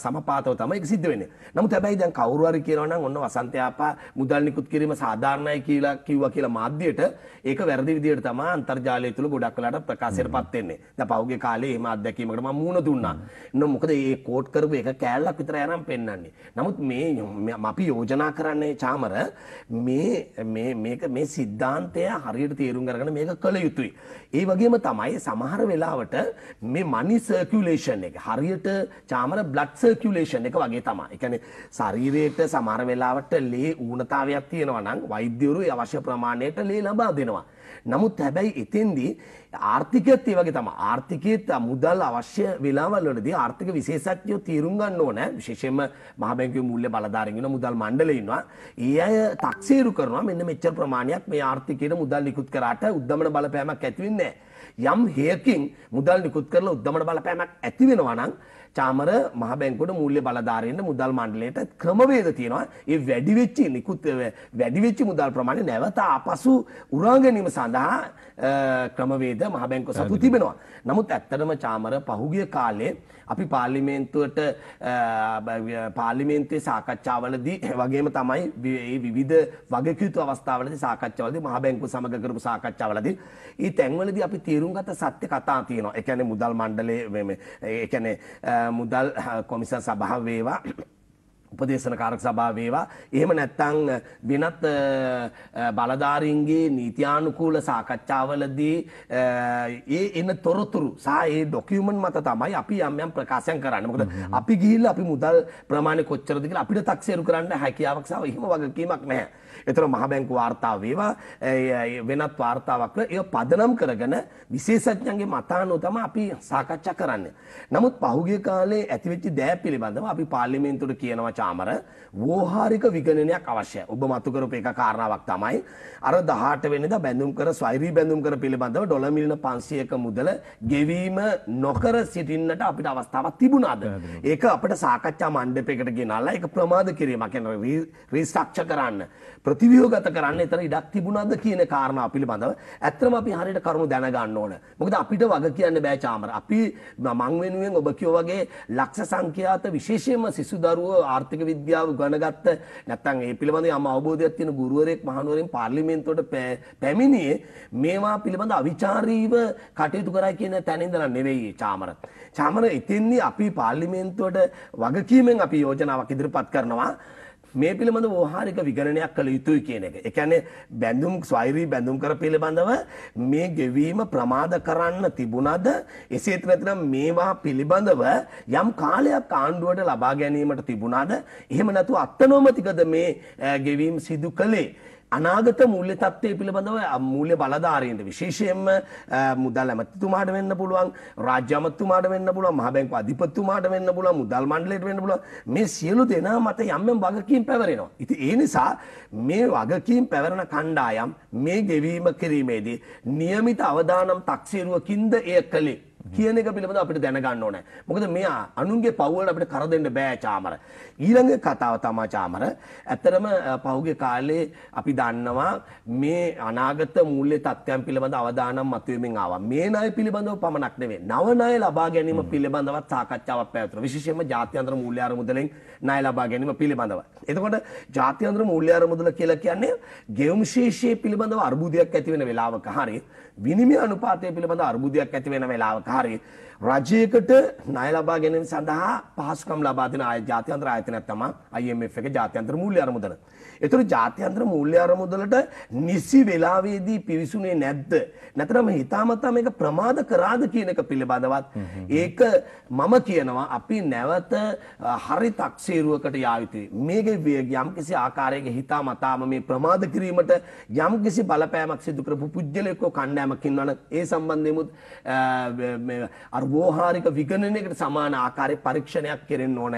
සමපාතව තමයි ඒක සිද්ධ වෙන්නේ. නමුත් හැබැයි දැන් කවුරු හරි කියනවා නම් ඔන්න වසන්ත යාපා මුදල් නිකුත් කිරීම සාධාරණයි කියලා කිව්වා කියලා මාධ්‍යයට ඒක වැරදි විදියට තමයි අන්තර්ජාලය තුල ගොඩක් වෙලාට ප්‍රකාශයටපත් වෙන්නේ. දැන් පහුගිය කාලේ එහෙම අත්දැකීමකට මම මුහුණ දුන්නා. මොකද මේ කෝට් කරපු එක කෑල්ලක් විතර යනම් පෙන්වන්නේ. නමුත් මේ අපි යෝජනා කරන්නේ චාමර මේ සිද්ධාන්තය හරියට තේරුම් අරගෙන මේක කළ යුතුයි. ඒ වගේම තමයි සමහර වෙලාවට මේ මනි සර්කියුලේෂන් එක හරියට චාමර බ්ලඩ් සර්කියුලේෂන් එක වගේ තමයි. ඒ කියන්නේ ශරීරයට සමහර වෙලාවට ලේ ඌනතාවයක් තියෙනවා නම් වෛද්‍යවරු අවශ්‍ය ප්‍රමාණයට ලේ ලබා දෙනවා. නමුත් හැබැයි එතෙන්දී ආර්ථිකයත් ඒ වගේ තමයි. ආර්ථිකයේත් මුදල් අවශ්‍ය වෙලාවල් වලදී ආර්ථික විශේෂඥයෝ තීරුම් ගන්න ඕන. විශේෂයෙන්ම මහ බැංකුවේ මූල්‍ය බලධාරීන් ඉන්නවා, මුදල් මණ්ඩලය ඉන්නවා. ඒ අය taxeeru කරනවා මෙන්න මෙච්චර ප්‍රමාණයක් මේ ආර්ථිකයට මුදල් නිකුත් කරාට උද්දමන බලපෑමක් ඇති වෙන්නේ නැහැ. යම් හේයකින් මුදල් නිකුත් කරලා උද්දමන බලපෑමක් ඇති වෙනවා නම් චාමර මහ බැංකුවට මූල්‍ය බලධාරීන්ට මුදල් මණ්ඩලයට ක්‍රමවේද තියෙනවා. ඒ වැඩි වෙච්ච මුදල් ප්‍රමාණය නැවත ආපසු උරා ගැනීම සඳහා ක්‍රමවේද මහ බැංකුව සතු තිබෙනවා. නමුත් ඇත්තටම චාමර පහුගිය කාලේ අපි පාර්ලිමේන්තුවේ සාකච්ඡාවලදී වගේම තමයි මේ විවිධ වගකීතු අවස්ථාවලදී සාකච්ඡාවලදී මහ බැංකුව සමග කරපු සාකච්ඡාවලදී මේ තැන්වලදී අපි තීරුම් ගත්ත සත්‍ය කතා තියෙනවා. ඒ කියන්නේ මුදල් මණ්ඩලයේ ඒ කියන්නේ මුදල් කොමිසම් සභාව වේවා උපදේශනකාරක සභාව වේවා එහෙම නැත්නම් වෙනත් බලධාරීන්ගේ නීතියානුකූල සාකච්ඡාවලදී ඒ එන තොරතුරු සහ ඒ ડોකියුමන්ට් මත තමයි අපි යම් ප්‍රකාශයන් කරන්නේ. මොකද අපි ගිහිල්ලා අපි මුදල් ප්‍රමාණය කොච්චරද කියලා අපිට taxeeru කරන්න හැකියාවක් සහ එහෙම වගකීමක් නැහැ. ඒතර මහ බැංකු වාර්තාව වේවා වෙනත් වාර්තාවක් ඒ පදනම් කරගෙන විශේෂඥයන්ගේ මතානුව තමයි අපි සාකච්ඡා කරන්නේ. නමුත් පහුගිය කාලේ ඇතිවෙච්ච දෑ පිළිබඳව අපි පාර්ලිමේන්තුවට කියනවා චාමර වෝහාරික විගණනයක් අවශ්‍යයි. ඔබ මතු කරපු එක කාරණාවක් තමයි අර 18 වෙනිදා බැඳුම් කර ස්වෛරී බැඳුම් කර පිළිබඳව ඩොලර් මිලියන 500ක මුදල ගෙවීම නොකර සිටින්නට අපිට අවස්ථාවක් තිබුණාද? ඒක අපිට සාකච්ඡා මණ්ඩපයකට ගෙනල්ලා ඒක ප්‍රමාද කිරීමක් කියන්නේ රීස්ට්‍රක්චර් කරන්න ප්‍රතිව්‍යුහගත කරන්න එතන ඉඩක් තිබුණාද කියන කාරණාව පිළිබඳව ඇත්තම අපි හරියට කරුණු දැනගන්න ඕන. මොකද අපිට වග කියන්න බෑ චාමර. අපි මං වෙනුවෙන් ඔබ කියෝ වගේ ලක්ෂ සංඛ්‍යාත විශේෂයෙන්ම සිසු දරුවෝ ආර්ථික විද්‍යාව ගණගත්ත නැත්නම් ඒ පිළිබඳව යම් අවබෝධයක් තියෙන ගුරුවරයෙක් මහනුවරින් පාර්ලිමේන්තුවට පැමිණියේ මේවා පිළිබඳ අවිචාරීව කටයුතු කරයි කියන තැන ඉඳලා නෙවෙයි චාමර. චාමර එතෙන්දී අපි පාර්ලිමේන්තුවට වගකීමෙන් අපි යෝජනාවක් ඉදිරිපත් කරනවා. මේ පිළිබඳ වෝහාරික විගණනයක් කළ යුතුයි කියන එක. ඒ කියන්නේ බැඳුම් ස්වෛරී බැඳුම් කර පිළිබඳව මේ ගෙවීම ප්‍රමාද කරන්න තිබුණාද? එසේත් නැත්නම් මේවා පිළිබඳව යම් කාලයක් ආණ්ඩුවට ලබා ගැනීමට තිබුණාද? එහෙම නැතුව අත්නොමතිකද මේ ගෙවීම සිදු කළේ? අනාගත මූල්‍ය තත්ත්වය පිළිබඳව මූල්‍ය බලධාරීන්ට විශේෂයෙන්ම මුදල් ඇමතිතුමාට වෙන්න පුළුවන්, රාජ්‍ය අමාත්‍යතුමාට වෙන්න පුළුවන්, මහ බැංකුව අධිපතිතුමාට වෙන්න පුළුවන්, මුදල් මණ්ඩලයට වෙන්න පුළුවන්. මේ සියලු දෙනා මත යම් වගකීම් පැවරෙනවා. ඉතින් ඒ නිසා මේ වගකීම් පැවරෙන කණ්ඩායම් මේ ගෙවීම කිරීමේදී નિયમિત අවදානම් taxeeruවකින්ද එය කළේ කියන එක පිළිබඳව අපිට දැනගන්න ඕනේ. මොකද මේ අනුන්ගේ පව් වලට අපිට කර දෙන්න බෑ චාමර. ඊළඟ කතාව තමයි චාමර. ඇත්තටම පහුගිය කාලේ අපි දන්නවා මේ අනාගත මූල්‍ය තත්ත්වයන් පිළිබඳ අවදානම් මතුවෙමින් ආවා. මේ ණය පිළිබඳව පමණක් නෙවෙයි. නව ණය ලබා ගැනීම පිළිබඳවත් සාකච්ඡාවක් පැවැත්වුණා. විශේෂයෙන්ම ජාත්‍යන්තර මූල්‍ය අරමුදලෙන් ණය ලබා ගැනීම පිළිබඳව. එතකොට ජාත්‍යන්තර මූල්‍ය අරමුදල කියලා කියන්නේ ගෙවුම් ශේෂයේ පිළිබඳව අර්බුදයක් ඇති වෙන වෙලාවක හරි විනිමය අනුපාතය පිළිබඳ අර්බුදයක් ඇති වෙන වෙලාවක හරි රජයකට ණය ලබා ගැනීම සඳහා පහසුකම් ලබා දෙන ජාත්‍යන්තර ආයතනයක් තමයි IMF එක ජාත්‍යන්තර මූල්‍ය අරමුදල. ඒතර ජාත්‍යන්තර මූල්‍ය අරමුදලට නිසි වෙලාවේදී පිවිසුනේ නැද්ද? නැත්නම් හිතාමතා මේක ප්‍රමාද කරාද කියන එක පිළිබඳවත් ඒක මම කියනවා අපි නැවත හරි taxeeruවකට යා යුතුයි. මේකේ යම්කිසි ආකාරයක හිතාමතාම මේ ප්‍රමාද කිරීමට යම්කිසි බලපෑමක් සිදු කරපු පුජ්‍යලයක කණ්ඩායමක් ඉන්නවනම් ඒ සම්බන්ධයෙමුත් අර වෝහාරික විගණනයකට සමාන ආකාරයේ පරීක්ෂණයක් කෙරෙන්න ඕන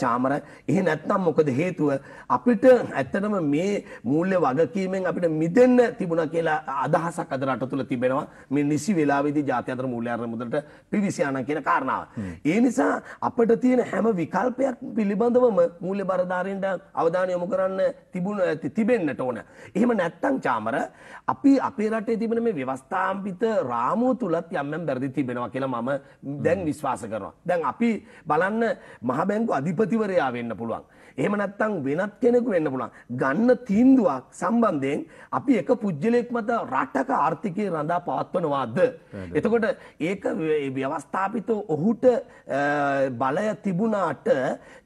චාමර. එහෙ නැත්නම් මොකද හේතුව අපිට ඇත්තටම මේ මූල්‍ය වගකීමෙන් අපිට මිදෙන්න තිබුණා කියලා අදහසක් අද රට තුල තිබෙනවා. මේ නිසි වේලාවේදී ජාත්‍යන්තර මූල්‍ය අරමුදලට පිවිසියානම් කියන කාරණාව. ඒ නිසා අපිට තියෙන හැම විකල්පයක් පිළිබඳවම මූල්‍ය බරධාරීන්ට අවධානය යොමු කරන්න තිබෙන්නට ඕන. එහෙම නැත්නම් චාමර අපි අපේ රටේ තිබෙන මේ ව්‍යවස්ථාම්පිත රාමුව තුලත් යම් වැරදි තිබෙනවා කියලා මම දැන් විශ්වාස කරනවා. දැන් අපි බලන්න මහ බැංකුව අධිපතිවරයා වෙන්න පුළුවන්. එහෙම නැත්නම් වෙනත් කෙනෙකු වෙන්න පුළුවන්. ගන්න තීන්දුවක් සම්බන්ධයෙන් අපි එක පුජ්‍යලයක් මත රටක ආර්ථිකය රඳා පවත්වනවාද? එතකොට ඒක ව්‍යවස්ථාපිත ඔහුට බලය තිබුණාට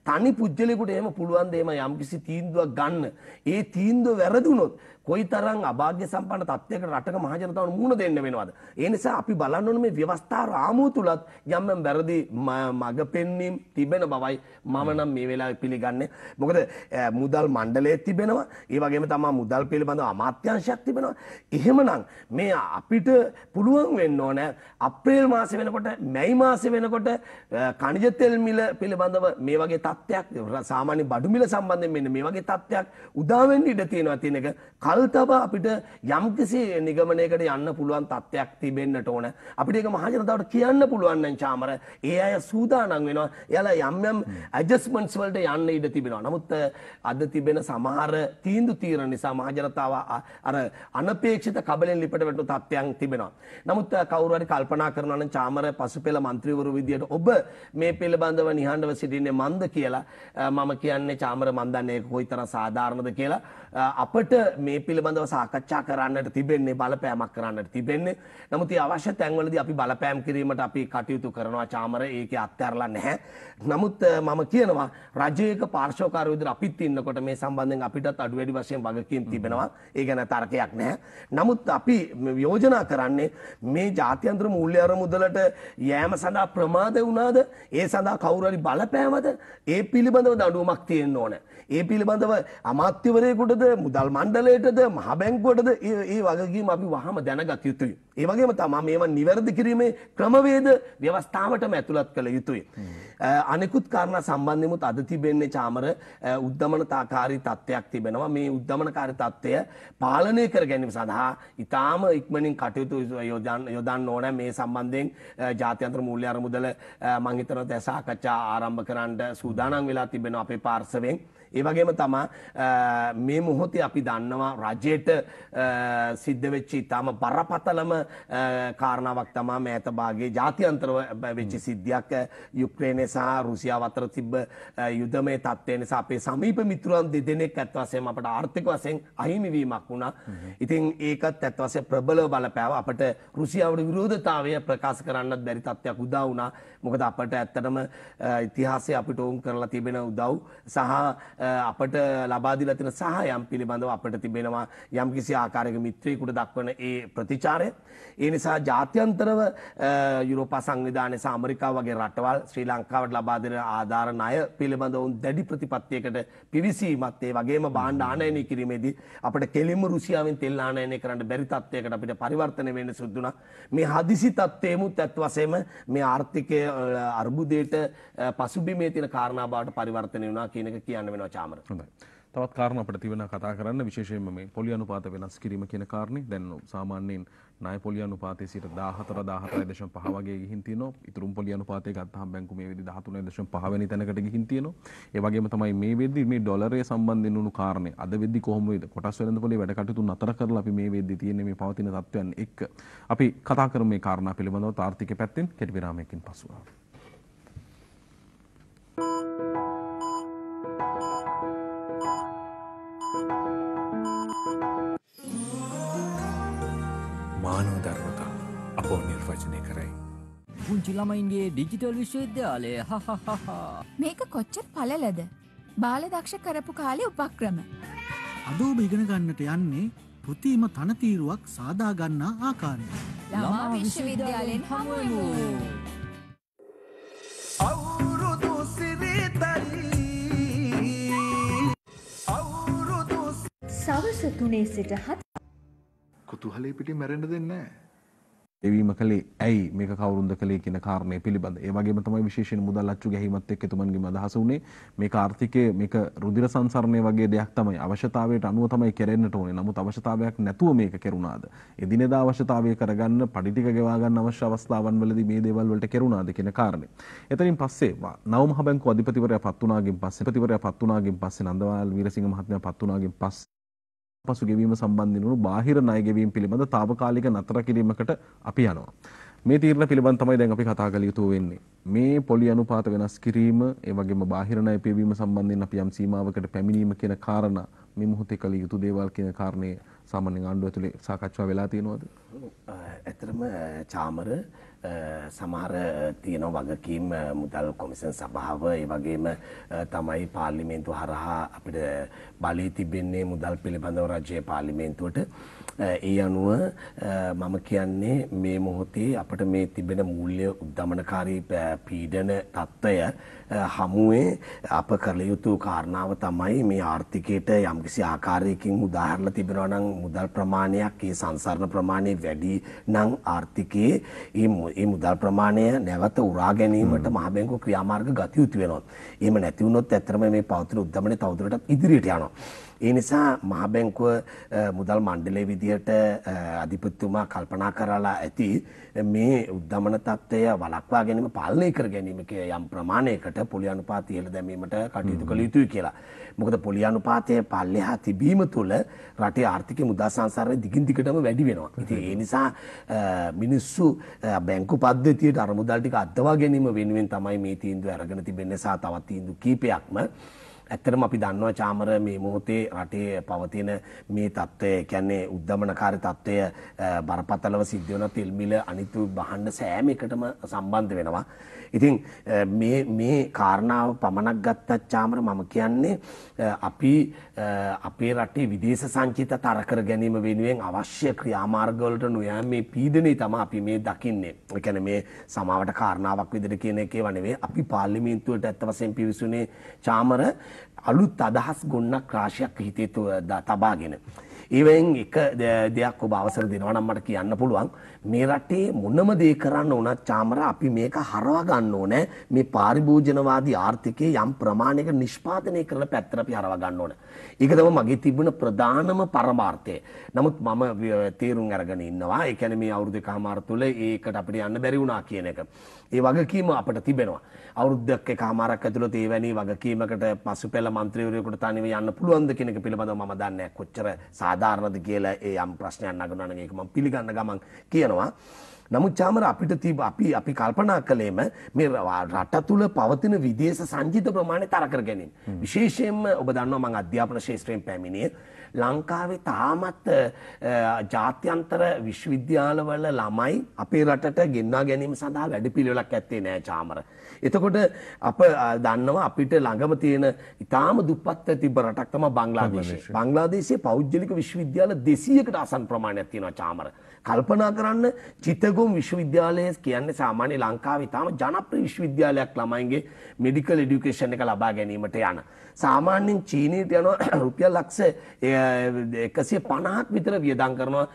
තනි පුජ්‍යලයකට එහෙම පුළුවන් දෙයම යම්කිසි තීන්දුවක් ගන්න. ඒ තීන්දුව වැරදුනොත් කොයිතරම් අභාග්‍ය සම්පන්න තත්ත්වයකට රටක මහ ජනතාවට මුහුණ දෙන්න වෙනවද? ඒ නිසා අපි බලන්න ඕනේ මේ ව්‍යවස්ථා රාමුව තුලත් යම් වැරදි මඟ පෙන්වීම් තිබෙන බවයි මම නම් මේ වෙලාවේ පිළිගන්නේ. මොකද මුදල් මණ්ඩලයේ තිබෙනවා. ඒ වගේම තමයි මුදල් පිළිබඳව අමාත්‍යාංශයක් තිබෙනවා. එහෙමනම් මේ අපිට පුළුවන් වෙන්න ඕනේ අප්‍රේල් මාසේ වෙනකොට මැයි මාසේ වෙනකොට ඛනිජ තෙල් මිල පිළිබඳව මේ වගේ තත්ත්වයක් සාමාන්‍ය බඩු මිල සම්බන්ධයෙන් මෙන්න මේ වගේ තත්ත්වයක් උදා වෙන්න ඉඩ තියෙනවා කියන එක කල්තබා අපිට යම්කිසි නිගමනයකට යන්න පුළුවන් තත්ත්වයක් තිබෙන්නට ඕන. අපිට ඒක මහ ජනතාවට කියන්න පුළුවන් නම් චාමර ඒ අය සූදානම් වෙනවා. එයාලා යම් යම් ඇඩ්ජස්ට්මන්ට්ස් වලට යන්න ඉඩ තිබෙනවා. නමුත් අද තිබෙන සමහර තීන්දුව తీරන නිසා මහ ජනතාව අර අනපේක්ෂිත කබලෙන් ලිපට වැටුණු තත්ත්වයන් තිබෙනවා. නමුත් කවුරු හරි කල්පනා කරනවා නම් චාමර පසුපෙළ മന്ത്രിවරු විදියට ඔබ මේ පිළිබඳව නිහඬව සිටින්නේ මන්ද කියලා මම කියන්නේ චාමර මන් දන්නේ ඒක කොයිතරම් සාධාරණද කියලා. අපට මේ පිළිබඳව සාකච්ඡා කරන්නට තිබෙන්නේ බලපෑමක් කරන්නට තිබෙන්නේ. නමුත් මේ අවශ්‍ය තැන්වලදී අපි බලපෑම් කිරීමට අපි කටයුතු කරනවා චාමර ඒකේ අත්හැරලා නැහැ. නමුත් මම කියනවා රජයක පාර්ශවකාරයෝ විදිහට අපිත් ඉන්නකොට මේ සම්බන්ධයෙන් අපිටත් අඩු වැඩි වශයෙන් වගකීම් තිබෙනවා. ඒ ගැන තර්කයක් නැහැ. නමුත් අපි යෝජනා කරන්නේ මේ ජාත්‍යන්තර මූල්‍ය අරමුදලට යෑම සඳහා ප්‍රමාද වුණාද? ඒ සඳහා කවුරු හරි බලපෑමද? ඒ පිළිබඳව දඬුවමක් තියෙන්න ඕන. ඒ පිළිබඳව අමාත්‍යවරයෙකුටද මුදල් මණ්ඩලයටද මහ බැංකුවටද ඒ වගකීම අපි වහම දැනගත යුතුයි. ඒ වගේම තමයි මේවා නිවැරදි කිරීමේ ක්‍රමවේද ව්‍යවස්ථාවටම ඇතුළත් කළ යුතුයි. අනෙකුත් කාරණා සම්බන්ධෙමුත් අද තිබෙන්නේ චාමර උද්දමනතාකාරී තත්ත්වයක් තිබෙනවා. මේ උද්දමනකාරී තත්ත්වය පාලනය කර ගැනීම සඳහා ඊටාම ඉක්මනින් කටයුතු යොදන්න ඕන. මේ සම්බන්ධයෙන් ජාත්‍යන්තර මූල්‍ය අරමුදල මම හිතනවා දැන් සාකච්ඡා ආරම්භ කරන්න සූදානම් වෙලා තිබෙනවා අපේ පාර්ශවයෙන්. ඒ වගේම තමයි මේ මොහොතේ අපි දන්නවා රජයට සිද්ධ වෙච්ච ඉතාම බරපතලම කාරණාවක් තමයි මෑත භාගයේ ජාත්‍යන්තරව වෙච්ච සිද්ධියක් යුක්‍රේනයේ සහ රුසියාව අතර තිබ්බ යුද්ධමය තත්ත්වය නිසා අපේ සමීප මිතුරන් දෙදෙනෙක් ඇත්ත වශයෙන්ම අපට ආර්ථික වශයෙන් අහිමි වීමක් වුණා. ඉතින් ඒකත් ඇත්ත වශයෙන් ප්‍රබලව බලපෑව. අපට රුසියාවට විරෝධතාවය ප්‍රකාශ කරන්නත් බැරි තත්ත්වයක් උදා වුණා. මොකද අපට ඇත්තටම ඉතිහාසයේ අපිට උන් කරලා තිබෙන උදව් සහ අපට ලබා දීලා තියෙන සහායම් පිළිබඳව අපට තිබෙනවා යම්කිසි ආකාරයක මිත්‍රයෙකුට දක්වන ඒ ප්‍රතිචාරය. ඒ නිසා ජාත්‍යන්තරව යුරෝපා සංවිධානය සහ ඇමරිකාව වගේ රටවල් ශ්‍රී ලංකාවට ලබා දෙන ආධාර ණය පිළිබඳව උන් දැඩි ප්‍රතිපත්තියකට පිවිසීමත් ඒ වගේම භාණ්ඩ ආනයනය කිරීමේදී අපිට කෙලින්ම රුසියාවෙන් තෙල් ආනයනය කරන්න බැරි තත්ත්වයකට අපිට පරිවර්තනය වෙන්න සිදු වුණා. මේ හදිසි තත්ත්වෙමුත් ඇත්ත වශයෙන්ම මේ ආර්ථිකයේ අර්බුදයට පසුබිමේ තියෙන කාරණා බවට පරිවර්තනය වුණා කියන එක කියන්න වෙනවා චාමර. හොඳයි. තවත් කාරණා අපිට තිබෙනවා කතා කරන්න විශේෂයෙන්ම මේ පොලි අනුපාත වෙනස් කිරීම කියන කාරණේ. දැන් සාමාන්‍යයෙන් ණය පොලි අනුපාතයේ සිට 14.5 වගේ ගිහින් තියෙනවා. ඉතුරුම් පොලි අනුපාතය ගත්තාම බැංකු මේ වෙද්දි 13.5 වෙනි තැනකට ගිහින් තියෙනවා. ඒ වගේම තමයි මේ වෙද්දි මේ ඩොලරය සම්බන්ධයෙන් වුණු කාරණේ අද වෙද්දි කොහොම වේද? කොටස් වෙළඳ පොලේ වැඩ කටයුතු නතර කරලා අපි මේ වෙද්දි තියෙන මේ පවතින තත්ත්වයන් එක්ක අපි කතා කරමු මේ කාරණා පිළිබඳව ආර්ථික පැත්තෙන් කෙටි විරාමයකින් පසුව. මානව ධර්මතා අපෝ නිර්වචනය කරයි. පුංචි ළමයින්ගේ ඩිජිටල් විශ්වවිද්‍යාලය මේක කොච්චර පළලද? බාල දක්ෂ කරපු කාලේ උපක්‍රම. අද ඔබ ඉගෙන ගන්නට යන්නේ කෘතිම තනතීරුවක් සාදා ගන්නා ආකාරය. ළමා විශ්වවිද්‍යාලයෙන් හමුවෙමු. අවුරුදු සිරිතයි අවුරුදු සවස 3 සිට 7 කුතුහලයේ පිටින් මැරෙන්න දෙන්නේ නැහැ. එවීම කළේ ඇයි මේක කවුරුන්ද කළේ කියන කාරණය පිළිබඳ. ඒ වගේම තමයි විශේෂයෙන් මුදල් අච්චු ගැහිමත් එක්ක එතුමන්ගේම අදහස උනේ මේක ආර්ථිකයේ මේක රුධිර සංසරණය වගේ දෙයක් තමයි. අවශ්‍යතාවයට අනුව තමයි කෙරෙන්නට ඕනේ. නමුත් අවශ්‍යතාවයක් නැතුව මේක කෙරුණාද? එදිනෙදා අවශ්‍යතාවය කරගන්න පඩි ටික ගෙවා ගන්න අවශ්‍ය අවස්ථාවන් වලදී මේ දේවල් වලට කෙරුණාද කියන කාරණේ. එතනින් පස්සේ නව මහ බැංකුව අධිපතිවරයා පත් වුණාගෙන් පස්සේ නන්දලාල් වීරසිංහ මහත්මයා පත් වුණාගෙන් පස්සේ පසු ගෙවීම සම්බන්ධයෙන් වුණු බාහිර ණය ගෙවීම පිළිබඳ తాවකාලික නතර කිරීමකට අපි යනවා. මේ තීරණ පිළිබඳ තමයි දැන් අපි කතා කළ යුතු වෙන්නේ. මේ පොලි අනුපාත වෙනස් කිරීම, ඒ වගේම බාහිර ණය පියවීම සම්බන්ධයෙන් අපි යම් සීමාවකට පැමිණීම කියන කාරණා මේ මොහොතේ කළ යුතු දේවල් කියන කාරණේ සාමාන්‍යයෙන් ආණ්ඩුව ඇතුලේ සාකච්ඡා වෙලා තියෙනවද? ඇත්තටම චාමර සමහර තියෙන වගකීම් මුදල් කොමිසම් සභාව ඒ වගේම තමයි පාර්ලිමේන්තුව හරහා අපිට බලය තිබෙන්නේ මුදල් පිළිබඳව රජයේ පාර්ලිමේන්තුවට. ඒ අනුව මම කියන්නේ මේ මොහොතේ අපිට මේ තිබෙන මූල්‍ය උද්දමනකාරී පීඩන තත්ත්වය හමුවේ අප කළ යුතු කාරණාව තමයි මේ ආර්ථිකයට යම්කිසි ආකාරයකින් උදාහරණ තිබෙනවා නම් මුදල් ප්‍රමාණයක් ඒ සංසරණ ප්‍රමාණය වැඩි නම් ආර්ථිකයේ ඒ මුදල් ප්‍රමාණය නැවත උරා ගැනීමට මහ බැංකුව ක්‍රියාමාර්ග ගත යුතු වෙනවා. එහෙම නැති වුණොත් ඇත්තටම මේ පවතින උද්දමනය තවදුරටත් ඉදිරියට යනවා. ඒ නිසා මහ බැංකුව මුදල් මණ්ඩලයේ විදියට අධිපතිතුමා කල්පනා කරලා ඇති මේ උද්දමන තත්ත්වය වළක්වා ගැනීම පාලනය කර ගැනීම යම් ප්‍රමාණයකට පොලි අනුපාතය ඉහළ දැමීමට කටයුතු කළ යුතුයි කියලා. මොකද පොලි අනුපාතය පල්ලෙහා තිබීම තුළ රටේ ආර්ථික මුදල් සංසරණය දිගින් දිගටම වැඩි වෙනවා. ඉතින් ඒ නිසා මිනිස්සු බැංකු පද්ධතියට අරමුදල් ටික අද්දවා ගැනීම වෙනුවෙන් තමයි මේ තීන්දුව අරගෙන තිබෙන්නේ සහ තවත් තීන්දුව කීපයක්ම ඇත්තටම අපි දන්නවා චාමර මේ මොහොතේ රටේ පවතින මේ තත්ත්වය කියන්නේ උද්දමනකාරී තත්ත්වය බරපතලව සිද්ධ වෙන තෙල් මිල අනිත් බහන්න සෑම එකටම සම්බන්ධ වෙනවා. ඉතින් මේ කාරණාව පමණක් ගත්තත් චාමර මම කියන්නේ අපි අපේ රටේ විදේශ සංචිත තර කර ගැනීම වෙනුවෙන් අවශ්‍ය ක්‍රියාමාර්ග වලට නොයෑම මේ පීඩනය තමයි අපි මේ දකින්නේ. ඒ කියන්නේ මේ සමාවට කාරණාවක් විදිහට කියන එකේව නෙවෙයි අපි පාර්ලිමේන්තුවට ඇත්ත වශයෙන් පිවිසුනේ චාමර අලුත් අදහස් ගොන්නක් රාශියක් හිතේ තබාගෙන. ඒවෙන් එක දෙයක් ඔබ අවසර දෙනවා නම් මට කියන්න පුළුවන් මේ රටේ මොනම දේ කරන්න උනත් චාමර අපි මේක හරවා ගන්න ඕනේ මේ පාරිභෝජනවාදී ආර්ථිකයේ යම් ප්‍රමාණයක නිෂ්පාදනය කරන පැත්තට අපි හරවා ගන්න ඕනේ. ඒක තමයි මගේ තිබුණ ප්‍රධානම පරමාර්ථය. නමුත් මම තීරුම් අරගෙන ඉන්නවා. ඒ කියන්නේ මේ අවුරුදු එකමාර තුළ ඒකට අපිට යන්න බැරි වුණා කියන එක. ඒ වගකීම අපිට තිබෙනවා. අවුරුද්දක් එකමාරක් ඇතුළත ඒ වැනි වගකීමකට පසුපැල മന്ത്രിවරයෙකුට තනිව යන්න පුළුවන්ද කියන එක පිළිබඳව මම දන්නේ නැහැ. කොච්චර සාධාරණද කියලා ඒ යම් ප්‍රශ්නයක් නගනවා නම් ඒක මම පිළිගන්න ගමන් කියනවා. නමුත් චාමර අපිට අපි කල්පනා කළේම මේ රට තුළ පවතින විදේශ සංචිත ප්‍රමාණය තර කර ගැනීම. විශේෂයෙන්ම ඔබ දන්නවා මම අධ්‍යාපන ශාස්ත්‍රයෙන් පැමිණියේ ලංකාවේ තාමත් ජාත්‍යන්තර විශ්වවිද්‍යාලවල ළමයි අපේ රටට ගෙන්වා ගැනීම සඳහා වැඩපිළිවෙලක් ඇත්තේ නෑ චාමර. එතකොට අප දන්නවා අපිට ළඟම තියෙන ඉතාම දුප්පත් තිබ්බ රටක් තමයි බංග්ලාදේශය. බංග්ලාදේශයේ පෞද්ගලික විශ්වවිද්‍යාල 200කට ආසන්න ප්‍රමාණයක් තියෙනවා චාමර. කල්පනා කරන්න චිත්තගොම් විශ්වවිද්‍යාලය කියන්නේ සාමාන්‍ය ලංකාවේ ඉතාම ජනප්‍රිය විශ්වවිද්‍යාලයක් ළමයින්ගේ මෙඩිකල් එඩියුකේෂන් එක ලබා ගැනීමට යන. සාමාන්‍යයෙන් චීනයට යනවා රුපියල් ලක්ෂ 150ක් විතර වියදම් කරනවා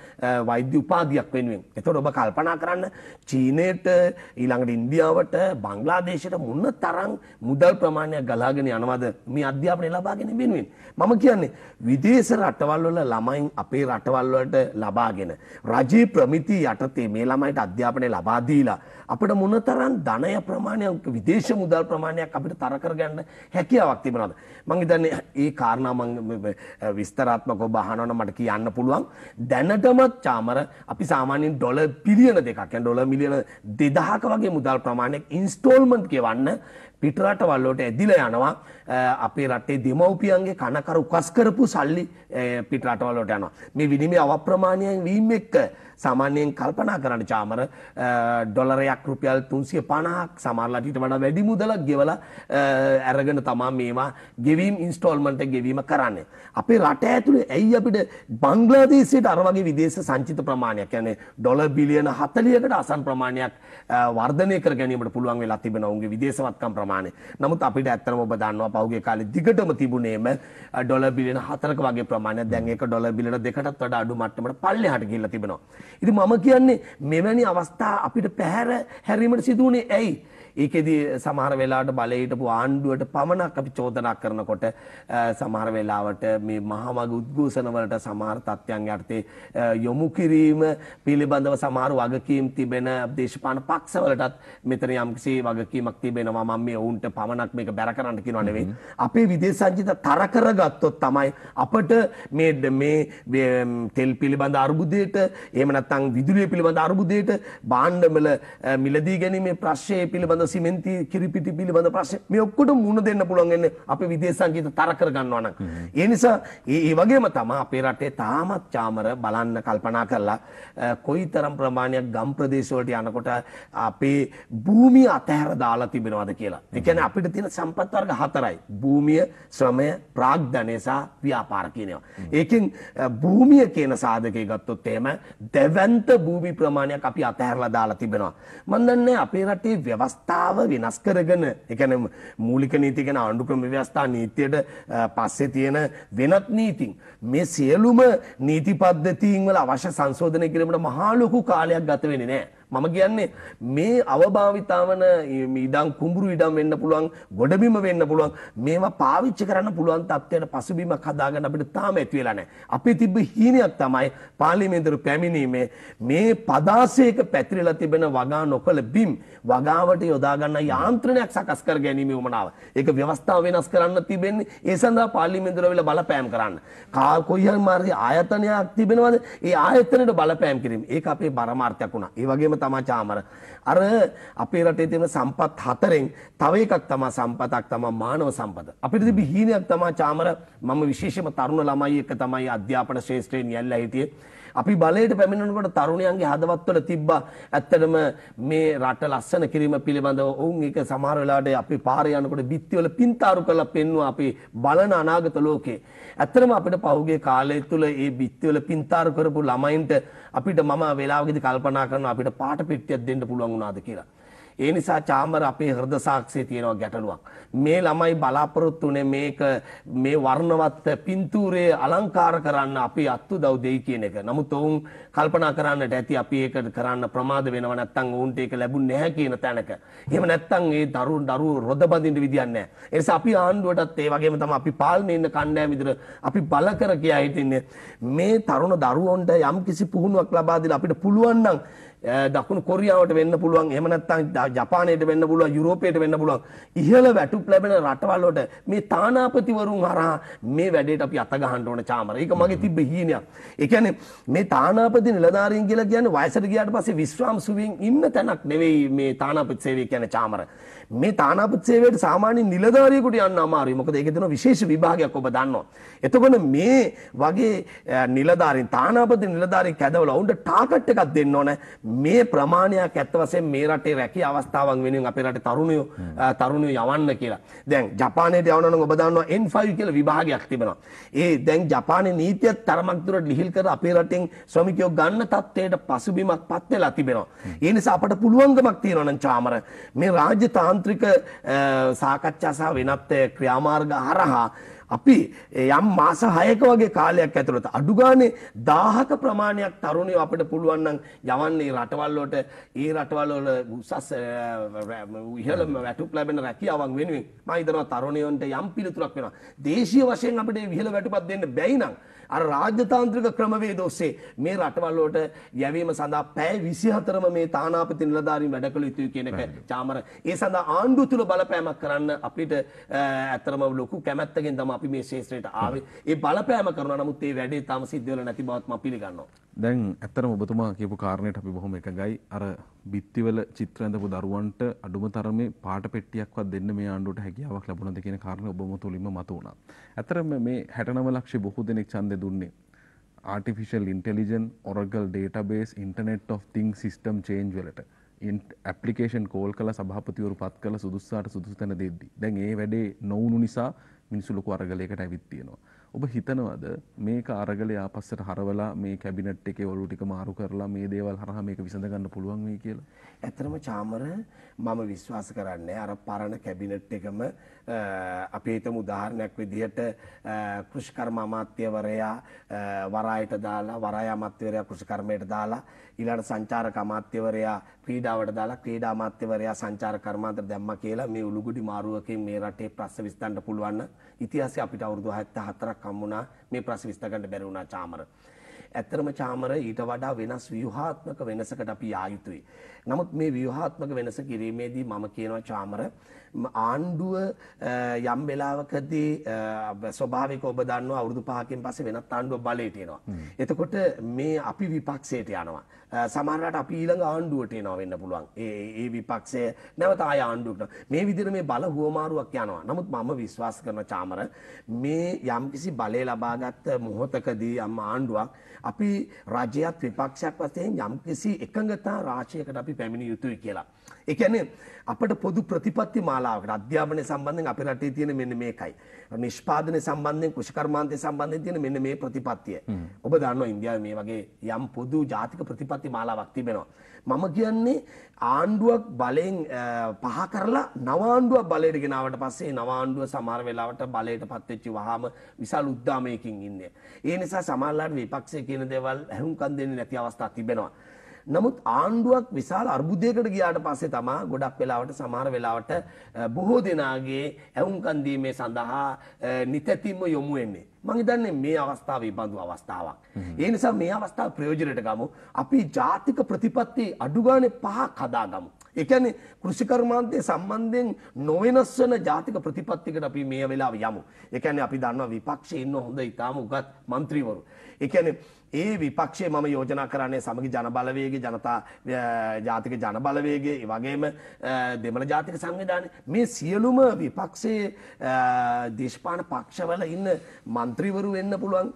වෛද්‍ය උපාධියක් වෙනුවෙන්. එතකොට ඔබ කල්පනා කරන්න චීනයට ඊළඟට ඉන්දියාවට බංග්ලාදේශයට මොන තරම් මුදල් ප්‍රමාණයක් ගලාගෙන යනවද මේ අධ්‍යාපනය ලබා ගැනීම වෙනුවෙන්. මම කියන්නේ විදේශ රටවල් වල ළමයින් අපේ රටවල් වලට ලබාගෙන රජයේ ප්‍රමිති යටතේ මේ ළමයිට අධ්‍යාපනය ලබා දීලා අපිට මොනතරම් ධනය ප්‍රමාණයක් විදේශ මුදල් ප්‍රමාණයක් අපිට තර කරගන්න හැකියාවක් තිබෙනවද? මම හිතන්නේ ඒ කාරණා මම විස්තරාත්මකව බහනවනම් මට කියන්න පුළුවන්. දැනටමත් චාමර අපි සාමාන්‍යයෙන් ඩොලර් බිලියන දෙකක් يعني ඩොලර් මිලියන 2000ක වගේ මුදල් ප්‍රමාණයක් ඉන්ස්ටෝල්මන්ට් ගෙවන්න පිටරටවල් වලට ඇදිලා යනවා. අපේ රටේ දෙමව්පියන්ගේ කනකර උකස් කරපු සල්ලි පිටරටවල් වලට යනවා. මේ විනිමය අවප්‍රමාණයෙන් වීම එක්ක සාමාන්‍යයෙන් කල්පනා කරන්න චාමර ඩොලරයක් රුපියල් 350ක් සමහරලාට ඊට වඩා වැඩි මුදලක් ගෙවලා අරගෙන තමයි මේවා ගෙවීම් ඉන්ස්ටෝල්මන්ට් එක ගෙවීම කරන්නේ. අපේ රට ඇතුලේ ඇයි අපිට බංග්ලාදේශයට අර වගේ විදේශ සංචිත ප්‍රමාණයක් يعني ඩොලර් බිලියන 40කට ආසන්න ප්‍රමාණයක් වර්ධනය කර ගැනීමට පුළුවන් වෙලා තිබෙනවා උන්ගේ විදේශවත්කම් ප්‍රමාණය. ප්‍රමාණය. නමුත් අපිට ඇත්තටම ඔබ දන්නවා පහුගිය කාලේ දිගටම තිබුණේම ඩොලර් බිලියන 4ක වගේ ප්‍රමාණයක්. දැන් ඒක ඩොලර් බිලියන 2කටත් වඩා අඩු මට්ටමකට පල්ලෙහාට ගිහිල්ලා තිබෙනවා. ඉතින් මම කියන්නේ මෙවැනි අවස්ථා අපිට පැහැර හැරීමට සිදු වුණේ ඇයි? ඒකෙදී සමහර වෙලාවට බලය හිටපු ආණ්ඩුවට පමණක් අපි චෝදනා කරනකොට සමහර වෙලාවට මේ මහමග උද්ඝෝෂණ වලට සමහර තත්ත්වයන් යටතේ යොමු කිරීම පිළිබඳව සමහර වගකීම් තිබෙන දේශපාලන පක්ෂවලටත් මෙතන යම්කිසි වගකීමක් තිබෙනවා. මම මේ වුන්ට පමණක් මේක බැර කරන්න කියනවා නෙවෙයි. අපේ විදේශ සංචිත තර කරගත්තොත් තමයි අපට මේ තෙල් පිළිබඳ අර්බුදයට එහෙම නැත්නම් විදුලිය පිළිබඳ අර්බුදයට භාණ්ඩවල මිලදී ගැනීමේ ප්‍රශ්නය පිළිබඳ සිමෙන්ති කිරිපිටි පිළිබඳ ප්‍රශ්න මේ ඔක්කොටම මුහුණ දෙන්න පුළුවන් වෙන්නේ අපේ විදේශ සංචිත තර කර ගන්නවා නම්. ඒ නිසා ඒ වගේම තමයි අපේ රටේ තාමත් චාමර බලන්න කල්පනා කරලා කොයිතරම් ප්‍රමාණයක් ගම් ප්‍රදේශ වලට යනකොට අපේ භූමිය අතහැර දාලා තිබෙනවද කියලා. ඒ කියන්නේ අපිට තියෙන සම්පත් වර්ග 4යි. භූමිය, ශ්‍රමය, ප්‍රාග්ධනය සහ ව්‍යාපාර කියනවා. ඒකෙන් භූමිය කියන සාධකයේ ගත්තොත් එහෙම දෙවන්ත භූමි ප්‍රමාණයක් අපි අතහැරලා දාලා තිබෙනවා. මම දන්නේ අපේ රටේ ව්‍යවස්ථාව වෙනස් කරගෙන ඒ කියන්නේ මූලික නීති කියන ආණ්ඩු ක්‍රම ව්‍යවස්ථා නීතියට පස්සේ තියෙන වෙනත් නීතින් මේ සියලුම නීති පද්ධතීන් වල අවශ්‍ය සංශෝධනය කිරීමට මහා ලොකු කාලයක් ගත වෙන්නේ නැහැ. මම කියන්නේ මේ අවභාවිතාවන ඉඩම් කුඹුරු ඉඩම් වෙන්න පුළුවන්, ගොඩබිම වෙන්න පුළුවන්, මේවා පාවිච්චි කරන්න පුළුවන් තත්ත්වයට පසුබිමක් හදාගන්න අපිට තාම ඇති වෙලා නැහැ. අපේ තිබ්බ හීනයක් තමයි පාර්ලිමේන්තුවට පැමිණීමේ මේ පදාසයක පැතිරලා තිබෙන වගා නොකළ බිම් වගාවට යොදා ගන්න යාන්ත්‍රණයක් සකස් කර ගැනීමේ උවමනාව. ඒක ව්‍යවස්ථාව වෙනස් කරන්න තිබෙන්නේ. ඒ සඳහා පාර්ලිමේන්තුවට වෙලා බලපෑම් කරන්න. කොයි හරි මාර්ගයේ ආයතනයක් තිබෙනවද? ඒ ආයතනයට බලපෑම් කිරීම. ඒක අපේ බරමාර්ථයක් වුණා. ඒ වගේම තමයි චාමර. අර අපේ රටේ තියෙන සම්පත් 4න් තව එකක් තමයි සම්පතක් තමයි මානව සම්පත. අපිට තිබි හීනයක් තමයි චාමර. මම විශේෂයෙන්ම තරුණ ළමයි එක තමයි අධ්‍යාපන ශාස්ත්‍රයෙන් යැල්ලා හිටියේ. අපි බලයට පැමිණෙනකොට තරුණයන්ගේ හදවත්වල තිබ්බා ඇත්තටම මේ රට ලස්සන කිරීම පිළිබඳව ඔවුන් ඒක සමහර වෙලාවට අපි පාරේ යනකොට බිත්තිවල පින්තාරු කරලා පෙන්වුවා අපි බලන අනාගත ලෝකේ. ඇත්තටම අපිට පහුගිය කාලය තුල මේ බිත්තිවල පින්තාරු කරපු ළමයින්ට අපිට මම වේලාවකදී කල්පනා කරනවා අපිට පාට පෙට්ටියක් දෙන්න පුළුවන් වුණාද කියලා. ඒ නිසා චාමර අපේ හෘද සාක්ෂියේ තියෙනවා ගැටලුවක්. මේ ළමයි බලාපොරොත්තු වෙන්නේ මේක මේ වර්ණවත් පින්තූරේ අලංකාර කරන්න අපි අත්උදව් දෙයි කියන එක. නමුත් ඔවුන් කල්පනා කරන්නට ඇති අපි ඒක කරන්න ප්‍රමාද වෙනව නැත්නම් ඔවුන්ට ඒක ලැබුන්නේ නැහැ කියන තැනක. එහෙම නැත්නම් ඒ දරුවෝ රොද බඳින්න විදියක් නැහැ. ඒ නිසා අපි ආණ්ඩුවටත් ඒ වගේම තමයි අපි පාලනේ ඉන්න කණ්ඩායම විතර අපි බල කර කියා හිටින්නේ මේ තරුණ දරුවන්ට යම්කිසි පුහුණුවක් ලබා දීලා අපිට පුළුවන් නම් දකුණු කොරියාවට වෙන්න පුළුවන්, එහෙම නැත්නම් ජපානයට වෙන්න පුළුවන්, යුරෝපයට වෙන්න පුළුවන්. ඉහළ වැටුප් ලැබෙන රටවල් වලට මේ තානාපතිවරුන් හරහා මේ වැඩේට අපි අත ගහන්න ඕන චාමර. ඒක මගේ තිබ්බ හීනයක්. ඒ කියන්නේ මේ තානාපති නිලධාරීන් කියලා කියන්නේ වයසට ගියාට පස්සේ විශ්‍රාම සුවයෙන් ඉන්න තැනක් නෙවෙයි මේ තානාපති සේවය කියන්නේ චාමර. මේ තානාපති සේවයට සාමාන්‍ය නිලධාරියෙකුට යන්න අමාරුයි. මොකද ඒකේ තියෙන විශේෂ විභාගයක් ඔබ දන්නවා. එතකොට මේ වගේ නිලධාරීන් තානාපති නිලධාරීන් කැදවලා උන්ට ටාගට් එකක් දෙන්න ඕන. මේ ප්‍රමාණයක් ඇත්ත වශයෙන් මේ රටේ රැකිය අවස්ථාවන් වෙනුවෙන් අපේ රටේ තරුණයෝ යවන්න කියලා. දැන් ජපානයට යවනවා නම් ඔබ දන්නවා N5 කියලා විභාගයක් තිබෙනවා. ඒ දැන් ජපානයේ නීතියත් තරමක් දුරට ලිහිල් කර අපේ රටෙන් ශ්‍රමිකයෝ ගන්න තත්ත්වයට පසුබිමක් පත් වෙලා තිබෙනවා. ඒ නිසා අපට පුළුවන්කමක් තියෙනවා නම් චාමර මේ රාජ්‍ය තාන්ත්‍රික සාකච්ඡා සහ වෙනත් ක්‍රියාමාර්ග හරහා අපි යම් මාස 6ක වගේ කාලයක් ඇතුළත අඩු ගානේ 1000ක ප්‍රමාණයක් තරුණයෝ අපිට පුළුවන් නම් යවන්නේ රටවල් වලට ඒ රටවල් වල උසස් ඉහළ වැටුප් ලැබෙන රැකියාවන් වෙනුවෙන් මම හිතනවා තරුණයන්ට යම් පිළිතුරක් වෙනවා. දේශීය වශයෙන් අපිට ඉහළ වැටුපක් දෙන්න බැයි නම් අර රාජ්‍යතාන්ත්‍රික ක්‍රමවේද ඔස්සේ මේ රටවල් වලට යැවීම සඳහා පැය 24ම මේ තානාපති නිලධාරීන් වැඩ කළ යුතුයි කියන එක චාමර. ඒ සඳහා ආණ්ඩුව තුල බලපෑමක් කරන්න අපිට ඇත්තටම ලොකු කැමැත්තකින් තමයි අපි මේ ශාස්ත්‍රයට ආවේ. ඒ බලපෑම කරනවා. නමුත් ඒ වැඩේ තාම සිද්ධ වෙලා නැති බවත් මම පිළිගන්නවා. දැන් ඇත්තටම ඔබතුමා කියපු කාරණේට අපි බොහොම එකගයි. අර බිත්තිවල චිත්‍ර ඇඳපු දරුවන්ට අඩුම තරමේ පාට පෙට්ටියක්වත් දෙන්න මේ ආණ්ඩුවට හැකියාවක් ලැබුණාද කියන කාරණේ ඔබම තුලින්ම මතුවුණා. ඇත්තටම මේ 69 ලක්ෂ බොහෝ දෙනෙක් ඡන්දය දුන්නේ artificial intelligence, Oracle database, Internet of Things system change වලට. ඇප්ලිකේෂන් කෝල් කළ සභාපතිවරු පත් කළ සුදුස්සාට සුදුසු තැන දෙද්දි. දැන් ඒ වැඩේ නොවුණු නිසා මිනිස්සු ලොකු අරගලයකට ඇවිත් තියෙනවා. ඔබ හිතනවද මේක අරගල ආපස්සට හරවලා මේ කැබිනට් එකේ ඔලු ටික මාරු කරලා මේ දේවල් හරහා මේක විසඳ ගන්න පුළුවන් වෙයි කියලා? ඇත්තටම චාමර මම විශ්වාස කරන්නේ අර පරණ කැබිනට් එකම අපේ හිතමු උදාහරණයක් විදිහට කෘෂිකර්ම අමාත්‍යවරයා වරායට දාලා වරාය අමාත්‍යවරයා කෘෂිකර්මයට දාලා ඊළඟ සංචාරක අමාත්‍යවරයා ක්‍රීඩාවට දාලා ක්‍රීඩා අමාත්‍යවරයා සංචාරක කර්මාන්තයට දැම්මා කියලා මේ උළුගුඩි මාරුවකින් මේ රටේ ප්‍රශ්න විසඳන්න පුළුවන්. ඉතිහාසයේ අපිට අවුරුදු 74ක් හම්බුණා මේ ප්‍රශ්න විසඳ ගන්න බැරි වුණා චාමර. ඇත්තරම චාමර ඊට වඩා වෙනස් ව්‍යුහාත්මක වෙනසකට අපි යා යුතුයි. නමුත් මේ ව්‍යුහාත්මක වෙනස කිරීමේදී මම කියනවා චාමර ආණ්ඩුව යම් වෙලාවකදී ස්වභාවික ඔබ දන්නවා අවුරුදු 5කින් පස්සේ වෙනත් ආණ්ඩුවක් බලයට එනවා. එතකොට මේ අපි විපක්ෂයට යනවා. සමහරවිට අපි ඊළඟ ආණ්ඩුවට එනවා වෙන්න පුළුවන්. ඒ විපක්ෂය නැවත ආය ආණ්ඩුවකට. මේ විදිහට මේ බල හුවමාරුවක් යනවා. නමුත් මම විශ්වාස කරන චාමර මේ යම්කිසි බලය ලබාගත් මොහොතකදී යම් ආණ්ඩුවක් අපි රජයත් විපක්ෂයක් වශයෙන් යම්කිසි එකඟතා රාශියකට අපි පැමිණිය යුතුයි කියලා. ඒ කියන්නේ අපට පොදු ප්‍රතිපත්ති මාලාවකට අධ්‍යාපනය සම්බන්ධයෙන් අපේ රටේ තියෙන මෙන්න මේකයි. නිෂ්පාදනය සම්බන්ධයෙන් කෘෂිකර්මාන්තය සම්බන්ධයෙන් තියෙන මෙන්න මේ ප්‍රතිපත්තිය. ඔබ දන්නවා ඉන්දියාවේ මේ වගේ යම් පොදු ජාතික ප්‍රතිපත්ති මාලාවක් තිබෙනවා. මම කියන්නේ ආණ්ඩුවක් බලෙන් පහ කරලා නව ආණ්ඩුවක් බලයට ගෙනාවට පස්සේ නව ආණ්ඩුව සමහර වෙලාවට බලයට පත් වෙච්ච වහාම විශාල උද්දාමයකින් ඉන්නේ. ඒ නිසා සමහරලාට විපක්ෂයේ කියන දේවල් ඇහුම්කන් දෙන්නේ නැති අවස්ථා තිබෙනවා. නමුත් ආණ්ඩුවක් විශාල අර්බුදයකට ගියාට පස්සේ තමයි ගොඩක් වෙලාවට සමහර වෙලාවට බොහෝ දෙනාගේ ඇහුම්කන් දීමේ සඳහා නිතැතිම්ම යොමු වෙන්නේ. මම හිතන්නේ මේ අවස්ථාවේ බඳු අවස්ථාවක්. ඒ නිසා මේ අවස්ථාව ප්‍රයෝජනයට ගමු. අපි ජාතික ප්‍රතිපත්ති අඩු ගානේ 5ක් හදාගමු. ඒ කියන්නේ කෘෂිකර්මාන්තයේ සම්බන්ධයෙන් නොවෙනස් වෙන ජාතික ප්‍රතිපත්තියකට අපි මේ වෙලාව යමු. ඒ කියන්නේ අපි දන්නවා විපක්ෂයේ ඉන්න හොඳ ඉතාම උගත් മന്ത്രിවරු. ඒ කියන්නේ ඒ විපක්ෂයේ මම යෝජනා කරන්නේ සමගි ජන බලවේගය ජනතා ජාතික ජන බලවේගය ඒ වගේම දෙමළ ජාතික සංවිධානය මේ සියලුම විපක්ෂයේ දේශපාලන පක්ෂවල ඉන්න മന്ത്രിවරු වෙන්න පුළුවන්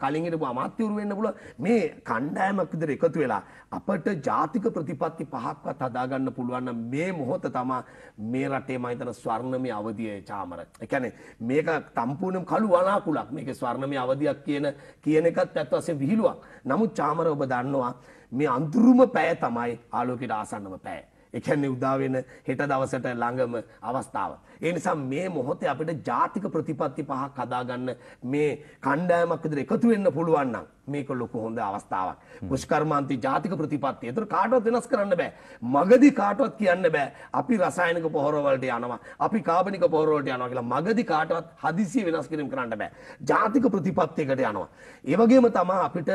කලින් හිටපු අමාත්‍යවරු වෙන්න පුළුවන් මේ කණ්ඩායමක් විතර එකතු වෙලා අපට ජාතික ප්‍රතිපත්ති 5ක්වත් හදාගන්න පුළුවන් නම් මේ මොහොත තමයි මේ රටේ මම හිතන ස්වර්ණමය අවධිය චාමර. ඒ කියන්නේ මේක සම්පූර්ණම කළු වනාකුලක්. මේක ස්වර්ණමය අවධියක් කියන එකත් ඇත්ත වශයෙන්ම විහිළුවක්. නමුත් චාමර ඔබ දන්නවා මේ අඳුරුම පැය තමයි ආලෝකයට ආසන්නම පැය. ඒ කියන්නේ උදා වෙන හෙට දවසට ළඟම අවස්ථාව. ඒ නිසා මේ මොහොතේ අපිට ජාතික ප්‍රතිපත්ති 5ක් හදාගන්න මේ කණ්ඩායමක් විතර එකතු වෙන්න පුළුවන් නම් මේක ලොකු හොඳ අවස්ථාවක්. කෘෂිකර්මාන්තي ජාතික ප්‍රතිපත්ති. ඒතර කාටවත් වෙනස් කරන්න බෑ. මගදී කාටවත් කියන්න බෑ. අපි රසායනික පොහොර වලට යනවා. අපි කාබනික පොහොර වලට යනවා කියලා මගදී කාටවත් හදිසිය වෙනස් කිරීම කරන්න බෑ. ජාතික ප්‍රතිපත්තියකට යනවා. ඒ වගේම තමයි අපිට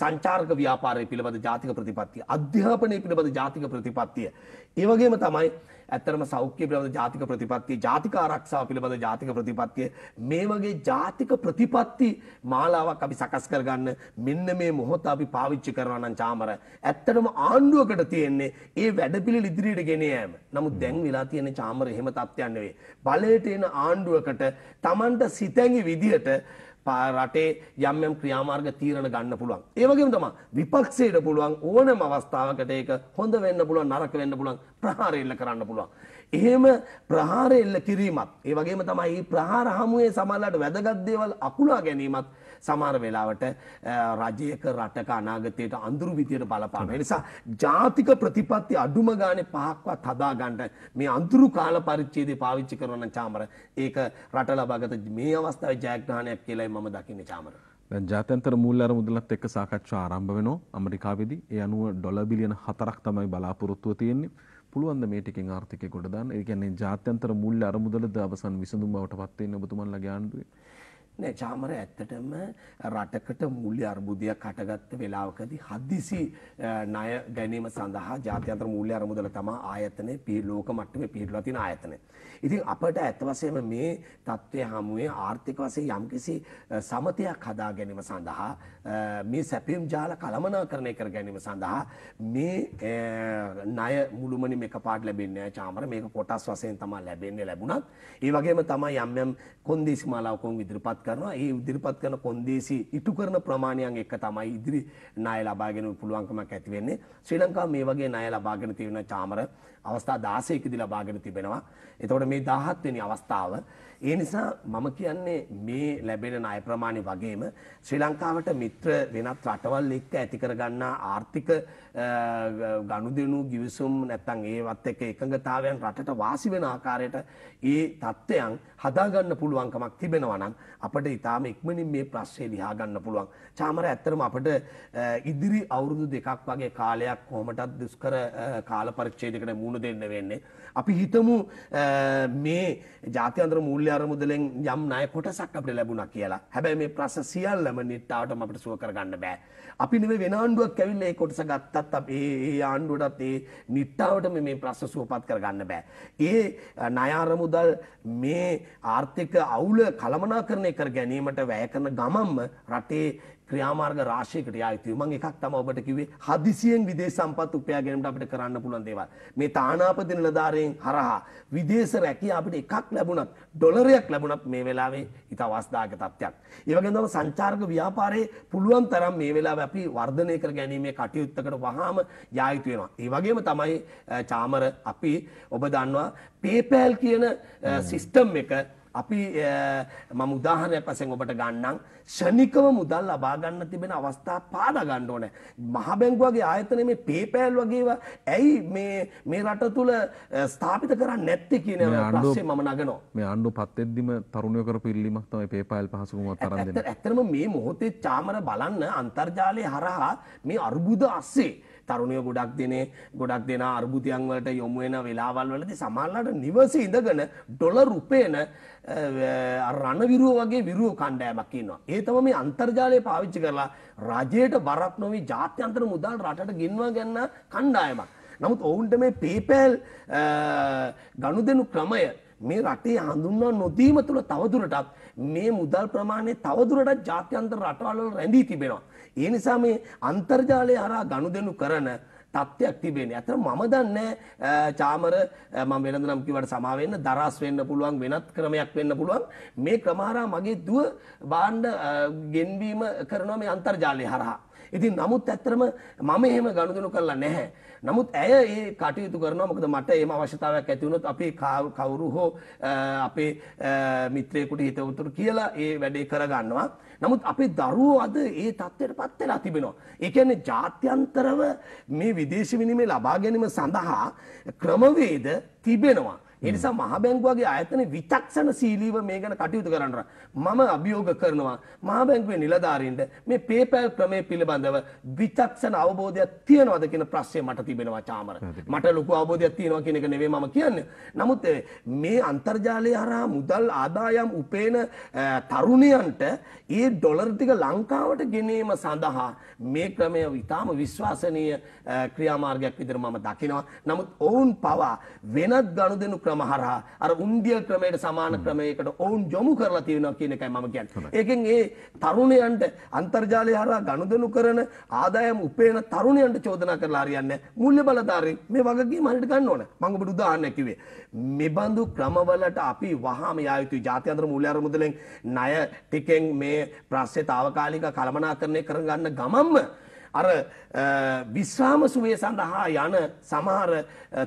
සංචාරක ව්‍යාපාරය පිළිබඳ ජාතික ප්‍රතිපත්තිය, අධ්‍යාපනය පිළිබඳ ජාතික ප්‍රතිපත්තිය. ඒ වගේම තමයි ඇත්තරම සෞඛ්‍ය පිළිබඳ ජාතික ප්‍රතිපත්තිය, ජාතික ආරක්ෂාව පිළිබඳ ජාතික ප්‍රතිපත්තිය මේ වගේ ජාතික ප්‍රතිපත්ති මාලාවක් අපි සකස් කරගන්න මෙන්න මේ මොහොත අපි පාවිච්චි කරනවා නම් චාමර ඇත්තටම ආණ්ඩුවකට තියෙන්නේ ඒ වැඩපිළිවෙල ඉදිරියට ගෙන යාම. නමුත් දැන් වෙලා තියෙන චාමර එහෙම තත්ත්වයක් නෙවෙයි. බලයට එන ආණ්ඩුවකට Tamanට සිතැඟි විදියට රටේ යම් යම් ක්‍රියාමාර්ග තීරණ ගන්න පුළුවන්. ඒ වගේම තමයි විපක්ෂයට පුළුවන් ඕනෑම අවස්ථාවකට ඒක හොඳ වෙන්න පුළුවන් නරක වෙන්න පුළුවන් ප්‍රහාර එල්ල කරන්න පුළුවන්. එහෙම ප්‍රහාර එල්ල කිරීමත් ඒ වගේම තමයි මේ ප්‍රහාර හමුවේ සමහරවිට වැදගත් දේවල් අකුලා ගැනීමත් සමහර වෙලාවට රජයක රටක අනාගතයට අඳුරු විදියට බලපාන. ඒ නිසා ජාතික ප්‍රතිපත්ති අඩුම ගානේ 5ක්වත් හදා ගන්න මේ අඳුරු කාල පරිච්ඡේදය පාවිච්චි කරනවා නම් චාමර ඒක රට ලබාගත මේ අවස්ථාවේ ජයග්‍රහණයක් කියලායි මම දකින්නේ චාමර. දැන් ජාත්‍යන්තර මූල්‍ය අරමුදලත් එක්ක සාකච්ඡා ආරම්භ වෙනවා ඇමරිකාවේදී. ඒ අනුව ඩොලර් බිලියන 4ක් තමයි බලාපොරොත්තුව තියෙන්නේ. පුළුවන් ද මේ ටිකෙන් ආර්ථිකය ගොඩ දාන්න? ඒ කියන්නේ ජාත්‍යන්තර මූල්‍ය අරමුදලද අවසන් විසඳුම බවට පත් වෙන්නේ ඔබතුමන්ලගේ ආණ්ඩුවේ? නෑ චාමර ඇත්තටම රටකට මූල්‍ය අර්බුදයක් හටගත්ත වෙලාවකදී හදිසි ණය ගැනීම සඳහා ජාත්‍යන්තර මූල්‍ය අරමුදල තමයි ආයතනයේ ලෝක මට්ටමේ පිළිලා තියෙන ආයතනය. ඉතින් අපට ඇත්ත වශයෙන්ම මේ තත්ත්වයේ හමුවේ ආර්ථික වශයෙන් යම්කිසි සමතයක් හදා ගැනීම සඳහා මේ සැපීම් ජාල කළමනාකරණය කර ගැනීම සඳහා මේ ණය මුළුමනින්ම එකපාරට ලැබෙන්නේ නැහැ චාමර. මේක කොටස් වශයෙන් තමයි ලැබෙන්නේ. ලැබුණත් ඒ වගේම තමයි යම් යම් කොන්දේසි මාලාවක ඉදිරිපත් කරනවා. ඒ ඉදිරිපත් කරන කොන්දේසි ඉටු කරන ප්‍රමාණයන් එක්ක තමයි ඉදිරි ණය ලබා ගැනීම පුළුවන්කමක් ඇති වෙන්නේ. ශ්‍රී ලංකාව මේ වගේ ණය ලබාගෙන තියෙන චාමර අවස්ථා 16කදී ලබාගෙන තිබෙනවා. එතකොට මේ 17 වෙනි අවස්ථාව ඒ නිසා මම කියන්නේ මේ ලැබෙන ණය ප්‍රමාණය වගේම ශ්‍රී ලංකාවට මිත්‍ර වෙනත් රටවල් එක්ක ඇති කරගන්නා ආර්ථික ගනුදෙනු ගිවිසුම් නැත්නම් ඒවත් එක්ක එකඟතාවයන් රටට වාසි වෙන ආකාරයට ඒ தත්ත්වයන් හදාගන්න පුළුවන්කමක් තිබෙනවා නම් අපිට ඊටාම ඉක්මනින් මේ ප්‍රශ්නේ ලියා ගන්න පුළුවන්. චාමර ඇත්තටම අපිට ඉදිරි අවුරුදු දෙකක් වගේ කාලයක් කොහොමදත් දුෂ්කර කාල පරිච්ඡේදයකට මුහුණ දෙන්න වෙන්නේ. අපි හිතමු මේ ජාත්‍යන්තර මූල්‍ය අරමුදලෙන් යම් ණය කොටසක් අපිට ලැබුණා කියලා. හැබැයි මේ ප්‍රශ්න සියල්ලම නිට්ටාවටම අපිට සුව කරගන්න බෑ. අපි නෙවෙයි වෙන ආණ්ඩුවක් ඇවිල්ලා ඒ කොටස ගත්තත් අපි ඒ ආණ්ඩුවටත් ඒ නිට්ටාවටම මේ ප්‍රශ්න සුවපත් කරගන්න බෑ. ඒ ණය අරමුදල් මේ ආර්ථික අවුල කළමනාකරණය කර ගැනීමට වැය කරන ගමන්ම රටේ ක්‍රියාමාර්ග රාශියකට යා යුතුයි. මම එකක් තමයි ඔබට කිව්වේ හදිසියෙන් විදේශ සම්පත් උපයා ගැනීමට අපිට කරන්න පුළුවන් දේවල්. මේ තානාපති නිලධාරීන් හරහා විදේශ රැකියාව අපිට එකක් ලැබුණත් ඩොලරයක් ලැබුණත් මේ වෙලාවේ ඊට අවස්ථාවක තත්ත්වයක්. ඒ වගේම තමයි සංචාරක ව්‍යාපාරයේ පුළුවන් තරම් මේ වෙලාවේ අපි වර්ධනය කර ගැනීමේ කටයුත්තකට වහාම යා යුතු වෙනවා. ඒ වගේම තමයි චාමර අපි ඔබ දන්නවා PayPal කියන සිස්ටම් එක අපි මම උදාහරණයක් වශයෙන් ඔබට ගන්නම් ශනිකව මුදල් ලබා ගන්න තිබෙන අවස්ථා පාදා ගන්න ඕනේ. මහ බැංකුවගේ ආයතන මේ PayPal වගේ ඒවා ඇයි මේ රට තුල ස්ථාපිත කරන්නේ නැත්තේ කියන ප්‍රශ්නේ මම නගනවා. මේ ආණ්ඩුව පත් වෙද්දිම තරුණයෝ කරපු ඉල්ලීමක් තමයි PayPal පහසුකමක් තරම් දෙන්නේ. ඇත්තටම මේ මොහොතේ චාමර බලන්න අන්තර්ජාලය හරහා මේ අර්බුද අස්සේ තරුණයෝ ගොඩක් දෙනා අර්බුදයන් වලට යොමු වෙන වෙලාවල් වලදී සමහරවිට නිවසේ ඉඳගෙන ඩොලර් රුපියන රණවිරුව වගේ විරුව කණ්ඩායමක් ඉන්නවා. ඒ තමයි මේ අන්තර්ජාලය පාවිච්චි කරලා රජයට බරක් නොවි ජාත්‍යන්තර මුදල් රටට ගෙන්වා ගන්න කණ්ඩායමක්. නමුත් ඔවුන්ට මේ PayPal ගනුදෙනු ක්‍රමය මේ රටේ හඳුන්වා නොදීම තුළ තවදුරටත් මේ මුදල් ප්‍රමාණය තවදුරටත් ජාත්‍යන්තර රටවල් වල රැඳී තිබෙනවා. ඒ නිසා මේ අන්තර්ජාලය හරහා ගනුදෙනු කරන තත්ත්වයක් තිබෙන්නේ. අතන මම දන්නේ චාමර මම වෙනද නම් කිව්වට සමා වෙන්න දරස් වෙන්න පුළුවන් වෙනත් ක්‍රමයක් වෙන්න පුළුවන්. මේ ක්‍රම හරහා මගේ දුව භාණ්ඩ ගෙන්වීම කරනවා මේ අන්තර්ජාලය හරහා. ඉතින් නමුත් ඇත්තටම මම එහෙම ගනුදෙනු කරලා නැහැ. නමුත් ඇය ඒ කටයුතු කරනවා. මොකද මට එහෙම අවශ්‍යතාවයක් ඇති වුණොත් අපි කවුරු හෝ අපේ මිත්‍රයෙකුට හිතවතුරු කියලා ඒ වැඩේ කරගන්නවා. නමුත් අපේ දරුවෝ අද ඒ තත්ත්වයටපත් වෙලා තිබෙනවා. ඒ කියන්නේ ජාත්‍යන්තරව මේ විදේශ විනිමය ලබා ගැනීම සඳහා ක්‍රමවේද තිබෙනවා. ඒ නිසා මහ බැංකුවගේ ආයතන විචක්ෂණශීලීව මේ ගැන කටයුතු කරන්න මම අභියෝග කරනවා මහ බැංකුවේ නිලධාරීන්ට මේ PayPal ක්‍රමය පිළිබඳව විචක්ෂණ අවබෝධයක් තියනවද කියන ප්‍රශ්නේ මට තිබෙනවා චාමර. මට ලොකු අවබෝධයක් තියෙනවා කියන එක නෙවෙයි මම කියන්නේ. නමුත් මේ අන්තර්ජාලය හරහා මුදල් ආදායම් උපේන තරුණයන්ට ඒ ඩොලර් ටික ලංකාවට ගෙනීම සඳහා මේ ක්‍රමය ඉතාම විශ්වාසනීය ක්‍රියාමාර්ගයක් විදිහට මම දකිනවා. නමුත් ඔවුන් පවා වෙනත් ගනුදෙනු ක්‍රම හරහා අර උන්දියල් ක්‍රමයට සමාන ක්‍රමයකට ඔවුන් යොමු කරලා තියෙනවා කියන එකයි මම කියන්නේ. ඒකෙන් ඒ තරුණයන්ට අන්තර්ජාලය හරහා ගනුදෙනු කරන ආදායම් උපයන තරුණයන්ට චෝදනා කරලා හරියන්නේ මූල්‍ය බලධාරීන් මේ වගකීම හරියට ගන්න ඕන. මම ඔබට උදාහරණයක් කිව්වේ. මෙබඳු ක්‍රමවලට අපි වහාම යා යුතුයි. ජාත්‍යන්තර මූල්‍ය අරමුදලෙන් ණය ටිකෙන් මේ ප්‍රශ්නේ తాවකාලික කළමනාකරණය කරගන්න ගමන්ම අර විශ්‍රාම සුවේ සඳහා යන සමහර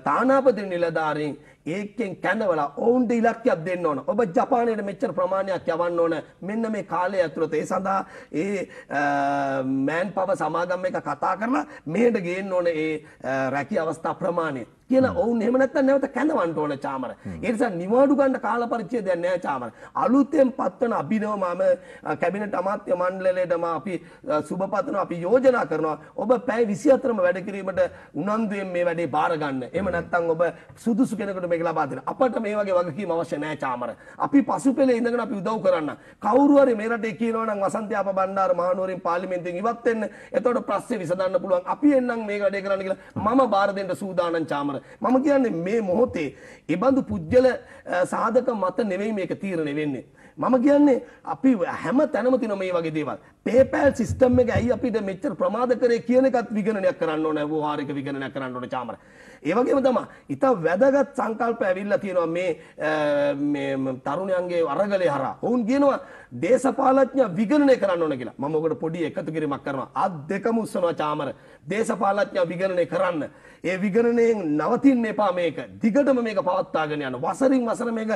තානාපති නිලධාරීන් ඒකෙන් කැඳවලා ඔවුන්ට ඉලක්කයක් දෙන්න ඕන. ඔබ ජපානයට මෙච්චර ප්‍රමාණයක් යවන්න ඕන. මෙන්න මේ කාලය ඇතුළත ඒ සඳහා ඒ මෑන් පව සමාගම් එක කතා කරලා මෙහෙට ගේන්න ඕන ඒ රැකී අවස්ථා ප්‍රමාණය. කියලා ඔවුන් එහෙම නැත්නම් නැවත කැඳවන්න ඕන චාමර. ඒ නිසා නිවාඩු ගන්න කාල පරිච්ඡේදයක් නැහැ චාමර. අලුතෙන් පත්වන අභිනව මම කැබිනට් අමාත්‍ය මණ්ඩලයටම අපි සුබපතනවා අපි යෝජනා කරනවා ඔබ පැය 24ම වැඩ කිරීමට උනන්දුවෙන් මේ වැඩේ බාර ගන්න. එහෙම නැත්නම් ඔබ සුදුසු කෙනෙකුට මේක ලබා දෙන්න. අපට මේ වගේ වගකීම් අවශ්‍ය නැහැ චාමර. අපි පසුපෙළේ ඉඳගෙන අපි උදව් කරන්න. කවුරු හරි මේ රටේ කියනවා නම් වසන්තයාප බණ්ඩාර මහනුවරින් පාර්ලිමේන්තුවෙන් ඉවත් වෙන්න. එතකොට ප්‍රශ්නේ විසඳන්න පුළුවන්. අපි එන්නම් මේ වැඩේ කරන්න කියලා මම බාර දෙන්න සූදානම් චාමර. මම කියන්නේ මේ මොහොතේ ඒ බඳු පුජ්‍යල සාධක මත නෙවෙයි මේක තීරණය වෙන්නේ. මම කියන්නේ අපි හැම තැනම තියෙන මේ වගේ දේවල්. PayPal සිස්ටම් එක ඇයි අපිට මෙච්චර ප්‍රමාද කරේ කියන එකත් විගණනයක් කරන්න ඕනේ ව්‍යවහාරික විගණනයක් කරන්න ඕනේ චාමර. ඒ වගේම තමයි ඉතින් වැදගත් සංකල්ප ඇවිල්ලා තියෙනවා මේ තරුණයන්ගේ අරගලේ හරහා. ඔවුන් කියනවා දේශපාලඥ විගණනය කරන්න ඕනේ කියලා. මම ඔකට පොඩි එකතු කිරීමක් කරනවා. අත් දෙකම උස්සනවා චාමර. දේශපාලඥ විගණනය කරන්න. ඒ විගණනයෙන් නවතින්න එපා මේක. දිගටම මේක පවත්වාගෙන යන්න. වසරින් වසර මේක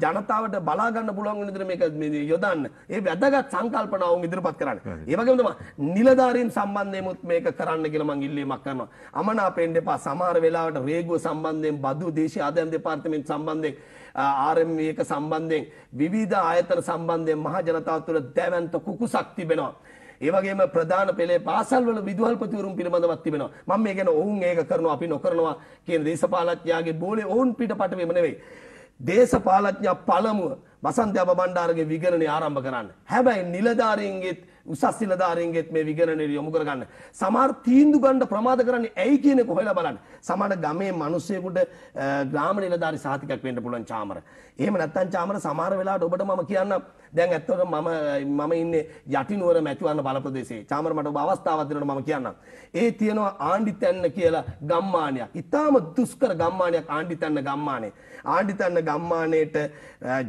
ජනතාවට බලා ගන්න පුළුවන් වෙන විදිහට මේක යොදන්න. ඒ වැදගත් සංකල්පනා වුන් ඉදිරිපත් කරන්න. ඒ වගේම තමයි නිලධාරීන් සම්බන්ධයෙන්මුත් මේක කරන්න කියලා මම ඉල්ලීමක් කරනවා. අමනාපෙන් දෙපා සමහර වෙලාවට රේගුව සම්බන්ධයෙන් බදු දේශීය ආදායම් දෙපාර්තමේන්තු සම්බන්ධයෙන් RMV එක සම්බන්ධයෙන් විවිධ ආයතන සම්බන්ධයෙන් මහ ජනතාව තුළ දැවැන්ත කුකුසක් තිබෙනවා. ඒ වගේම ප්‍රධාන පෙළේ පාසල්වල විදුහල්පතිවරුන් පිළිබඳවත් තිබෙනවා. මම මේ ගැන ඔවුන් ඒක කරනවා අපි නොකරනවා කියන දේශපාලඥයාගේ බෝලේ ඔවුන් පිටපට වෙම නෙවෙයි. දේශපාලඥයා පළමුව වසන්ත අබ බණ්ඩාරගේ විගණනය ආරම්භ කරන්න. හැබැයි නිලධාරීන්ගේ උසස් නිලධාරීන්ගේත් මේ විගණනය යොමු කරගන්න. සමහර තීන්දුව ගන්න ප්‍රමාද කරන්නේ ඇයි කියන එක හොයලා බලන්න. සමහර ගමේ මිනිස්සුෙකුට ග්‍රාම නිලධාරී සහතිකයක් වෙන්න පුළුවන් චාමර. එහෙම නැත්නම් චාමර සමහර වෙලාවට ඔබට මම කියන්න දැන් ඇත්තටම මම ඉන්නේ යටිනුවර මැතිවරණ බල ප්‍රදේශයේ. චාමර මට ඔබ අවස්ථාවක් දෙනවා මම කියන්නම්. ඒ තියෙනවා ආණ්ඩිතැන්න කියලා ගම්මානයක්. ඊටාම දුෂ්කර ගම්මානයක් ආණ්ඩිතැන්න ගම්මානේ. ආණ්ඩිතැන්න ගම්මානයේට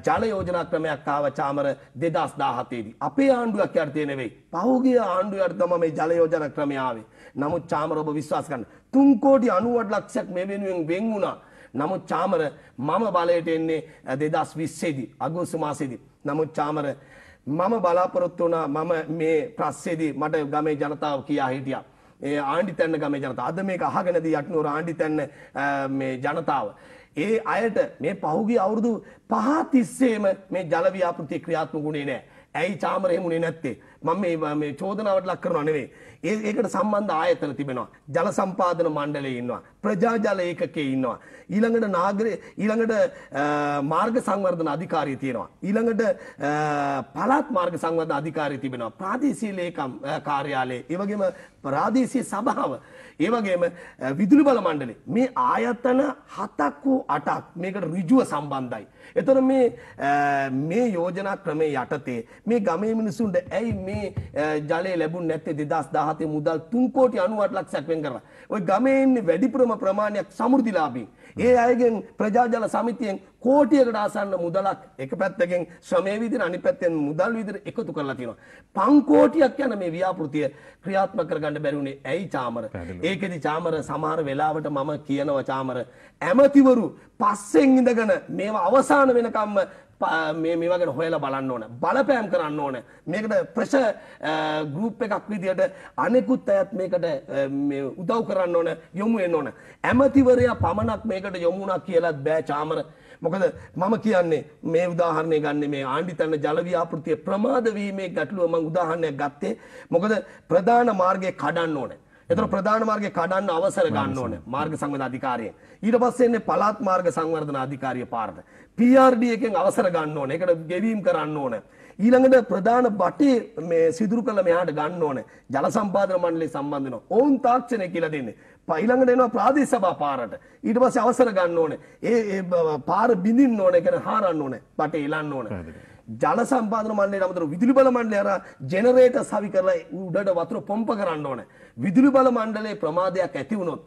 ජල යෝජනා ක්‍රමයක් ආව චාමර 2017 දී. අපේ ආණ්ඩුවක් යටතේ නෙවෙයි. පහුගිය ආණ්ඩුව යටතේ තමයි මේ ජල යෝජනා ක්‍රමය ආවේ. නමුත් චාමර ඔබ විශ්වාස කරන්න 3,98 ලක්ෂයක් මේ වෙනුවෙන් වෙන් වුණා. නමුත් චාමර මම බලයට එන්නේ 2020 දී අගෝස්තු මාසෙදී. නමුත් චාමර මම බලාපොරොත්තු වුණා මම මේ ප්‍රශ්නේදී මට ගමේ ජනතාව කියා හිටියා. ඒ ආණ්ඩිතැන්න ගමේ ජනතාව අද මේක අහගෙනදී යටිනුවර ආණ්ඩිතැන්න මේ ජනතාව ඒ අයට මේ පහුගිය අවුරුදු 5 තිස්සේම මේ ජල ව්‍යාපෘති ක්‍රියාත්මක වුණේ නැහැ. ඇයි චාමර එහෙම උනේ නැත්තේ? මම මේ චෝදනාවට ලක් කරනවා නෙවෙයි. ඒකට සම්බන්ධ ආයතන තිබෙනවා. ජල සම්පාදන මණ්ඩලයේ ඉන්නවා. ප්‍රජා ජල ඒකකයේ ඉන්නවා. ඊළඟට මාර්ග සංවර්ධන අධිකාරිය තියෙනවා. ඊළඟට පළාත් මාර්ග සංවර්ධන අධිකාරිය තිබෙනවා. ප්‍රාදේශීය ලේකම් කාර්යාලය, ඒ වගේම ප්‍රාදේශීය සභාව, ඒ වගේම විදුලි බල මණ්ඩලය. මේ ආයතන 7ක් හෝ 8ක් මේකට ඍජුව සම්බන්ධයි. එතකොට මේ යෝජනා ක්‍රමයේ යටතේ මේ ගමේ මිනිසුන්ට ඇයි මේ ජලය ලැබුණ නැත්තේ 2017 මුදල් 3,98 ලක්ෂයක් වෙන් කරලා. ওই ගමේ ඉන්නේ වැඩිපුරම ප්‍රමාණයක් සමෘද්ධිලාභී. ඒ අයගෙන් ප්‍රජා ජල සමිතියෙන් කෝටියකට ආසන්න මුදලක් එක පැත්තකින් ශ්‍රමයේ විදිහට අනිත් පැත්තෙන් මුදල් විදිහට එකතු කරලා තියෙනවා. 5 කෝටියක් යන මේ ව්‍යාපෘතිය ක්‍රියාත්මක කරගන්න බැරි වුණේ ඇයි චාමර? ඒකෙදි චාමර සමහර වෙලාවට මම කියනවා චාමර ඇමතිවරු පස්සෙන් ඉඳගෙන මේවා අවසාන වෙනකම්ම මේවා ගැන හොයලා බලන්න ඕන. බලපෑම් කරන්න ඕන. මේකට ප්‍රෙෂර් ගෲප් එකක් විදියට අනෙකුත් අයත් මේකට උදව් කරන්න ඕන, යොමු වෙන්න ඕන. ඇමතිවරයා පමණක් මේකට යොමු වුණා කියලාත් බෑ චාමර. මොකද මම කියන්නේ මේ උදාහරණය ගන්න මේ ආණ්ඩිතන්න ජල ව්‍යාපෘතිය ප්‍රමාද වීමේ ගැටලුව මම උදාහරණයක් ගත්තේ. මොකද ප්‍රධාන මාර්ගය කඩන්න ඕනේ. එතන ප්‍රධාන මාර්ගය කඩන්න අවසර ගන්න ඕනේ මාර්ග සංවර්ධන අධිකාරියෙන්. ඊට පස්සේ එන්නේ පළාත් මාර්ග සංවර්ධන අධිකාරිය පාරට. PRD එකෙන් අවසර ගන්න ඕනේ. ඒකට ගෙවීම් කරන්න ඕනේ. ඊළඟට ප්‍රධාන බටේ මේ සිදුරු කළ මෙහාට ගන්න ඕනේ. ජල සම්පාදන මණ්ඩලය සම්බන්ධ වෙනවා. ඕන් තාක්ෂණය කියලා දෙන්නේ. ඊළඟට එනවා ප්‍රාදේශ සභා පාරට. ඊට පස්සේ අවසර ගන්න ඕනේ. ඒ පාර බිඳින්න ඕනේ. කියන්නේ හාරන්න ඕනේ. බටේ ඉලන්න ඕනේ. ජල සම්පාදන මණ්ඩලයට අමතරව විදුලි බල මණ්ඩලය අර ජෙනරේටර් සවි කරලා උඩට වතුර පොම්ප කරන්න ඕනේ. විදුලි බල මණ්ඩලයේ ප්‍රමාදයක් ඇති වුණොත්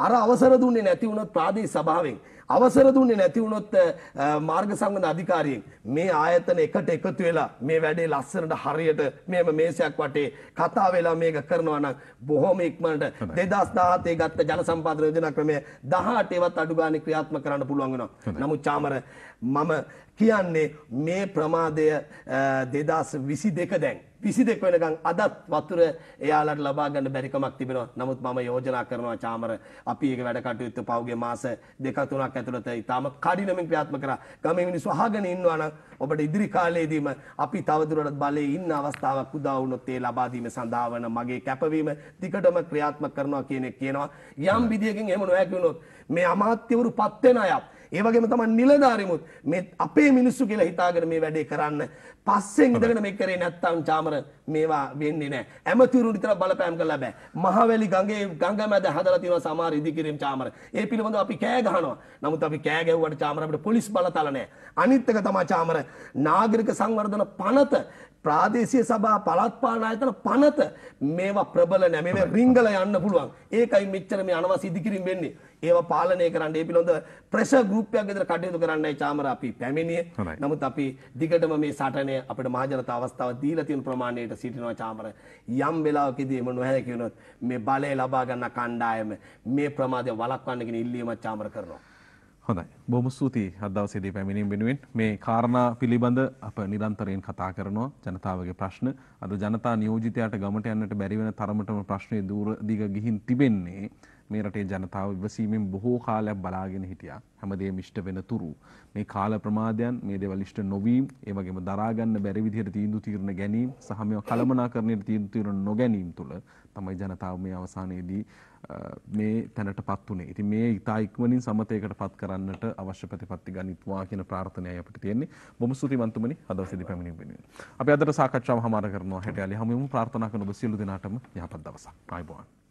අර අවසර දුන්නේ නැති වුණොත් ප්‍රාදේශ සභාවෙන් අවසර දුන්නේ නැති වුණොත් මාර්ග සංවර්ධන අධිකාරියෙන් මේ ආයතන එකට එකතු වෙලා මේ වැඩේ ලස්සනට හරියට මේම මේසයක් වටේ කතා වෙලා මේක කරනවා නම් බොහොම ඉක්මනට 2017 ගත්ත ජල සම්පාදන යෝජනා ක්‍රමය 18වත් අඩු ගානේ ක්‍රියාත්මක කරන්න පුළුවන් වෙනවා. නමුත් චාමර මම කියන්නේ මේ ප්‍රමාදය 2022 දැන් 22 වෙනකන් අදත් වතුර එයාලට ලබා ගන්න බැරි කමක් තිබෙනවා. නමුත් මම යෝජනා කරනවා චාමර අපි ඒක වැඩ කටයුතු පහුගිය මාස 2-3ක් ඇතුළත ඊටම කඩිනමින් ක්‍රියාත්මක කරා. ගමේ මිනිස්සු අහගෙන ඉන්නවා නම් ඔබට ඉදිරි කාලයේදීම අපි තවදුරටත් බලයේ ඉන්න අවස්ථාවක් උදා වුණොත් ඒ ලබා දීම සඳහා වන මගේ කැපවීම දිගටම ක්‍රියාත්මක කරනවා කියන එක කියනවා. යම් විදියකින් එහෙම නොහැකි වුණොත් මේ අමාත්‍යවරු පත් වෙන අය ඒ වගේම තමයි නිලධාරිමුත් මේ අපේ මිනිස්සු කියලා හිතාගෙන මේ වැඩේ කරන්න පස්සෙන් ඉඳගෙන මේක කරේ නැත්තම් චාමර මේවා වෙන්නේ නැහැ. ඇමතිවරු විතර බලපෑම් කරලා බෑ. මහවැලි ගඟ මැද හදලා තියෙනවා සමහර ඉදිකිරීම් චාමර. ඒ පිළිබඳව අපි කෑ ගහනවා. නමුත් අපි කෑ ගැහුවට චාමර අපිට පොලිස් බලතල නැහැ. අනිත් එක තමයි චාමර නාගරික සංවර්ධන පනත ප්‍රාදේශීය සභා පළාත් පාලන ආයතන පනත මේවා ප්‍රබල නැහැ. මේවා රිංගල යන්න පුළුවන්. ඒකයි මෙච්චර මේ අනවශ්‍ය ඉදිකිරීම වෙන්නේ. ඒවා පාලනය කරන්න ඒ පිළිබඳ ප්‍රෙෂර් ගෲප් එකක් විතර කටයුතු කරන්නයි චාමර අපි පැමිණියේ. නමුත් අපි දිගටම මේ සටනේ අපිට මහජනතා අවස්ථාව දීලා තියෙන ප්‍රමාණයට සිටිනවා චාමර. යම් වෙලාවකදී එම නොහැකි වුණොත් මේ බලය ලබා ගන්න කණ්ඩායම මේ ප්‍රමාදය වළක්වන්න කියන ඉල්ලීමක් චාමර කරනවා. හොඳයි. බොහොම ස්තුතියි අද දවසේදී පැමිණීම වෙනුවෙන්. මේ කාරණා පිළිබඳ අප නිරන්තරයෙන් කතා කරනවා. ජනතාවගේ ප්‍රශ්න අද ජනතා නියෝජිතයාට ගමට යන්නට බැරි වෙන තරමටම ප්‍රශ්නේ දූර දිග ගිහින් තිබෙන්නේ මේ රටේ ජනතාව ඉවසීමෙන් බොහෝ කාලයක් බලාගෙන හිටියා. හැමදේම ඉෂ්ට වෙන තුරු මේ කාල ප්‍රමාදයන් මේ දේවල් ඉෂ්ට නොවීම, ඒ වගේම දරා ගන්න බැරි විදිහට තීන්දුව తీරන ගැනීම සහ මේවා කළමනාකරණයට තීන්දුව తీරන නොගැනීම තුළ තමයි ජනතාව මේ අවසානයේදී මේ තැනටපත් උනේ. ඉතින් මේ ඉතා ඉක්මනින් සමතයකටපත් කරන්නට අවශ්‍ය ප්‍රතිපත්ති ගනිත්වා කියන ප්‍රාර්ථනයයි අපිට තියෙන්නේ. බොහොම ස්තුතිවන්තමනි අද දවසේදී පැමිණීම වෙනුවෙන්. අපි අදට සාකච්ඡාව හමාර කරනවා. හෙට යාලි හමුවෙමු. ප්‍රාර්ථනා කරන ඔබ සියලු දෙනාටම යහපත් දවසක්. ආයුබෝවන්.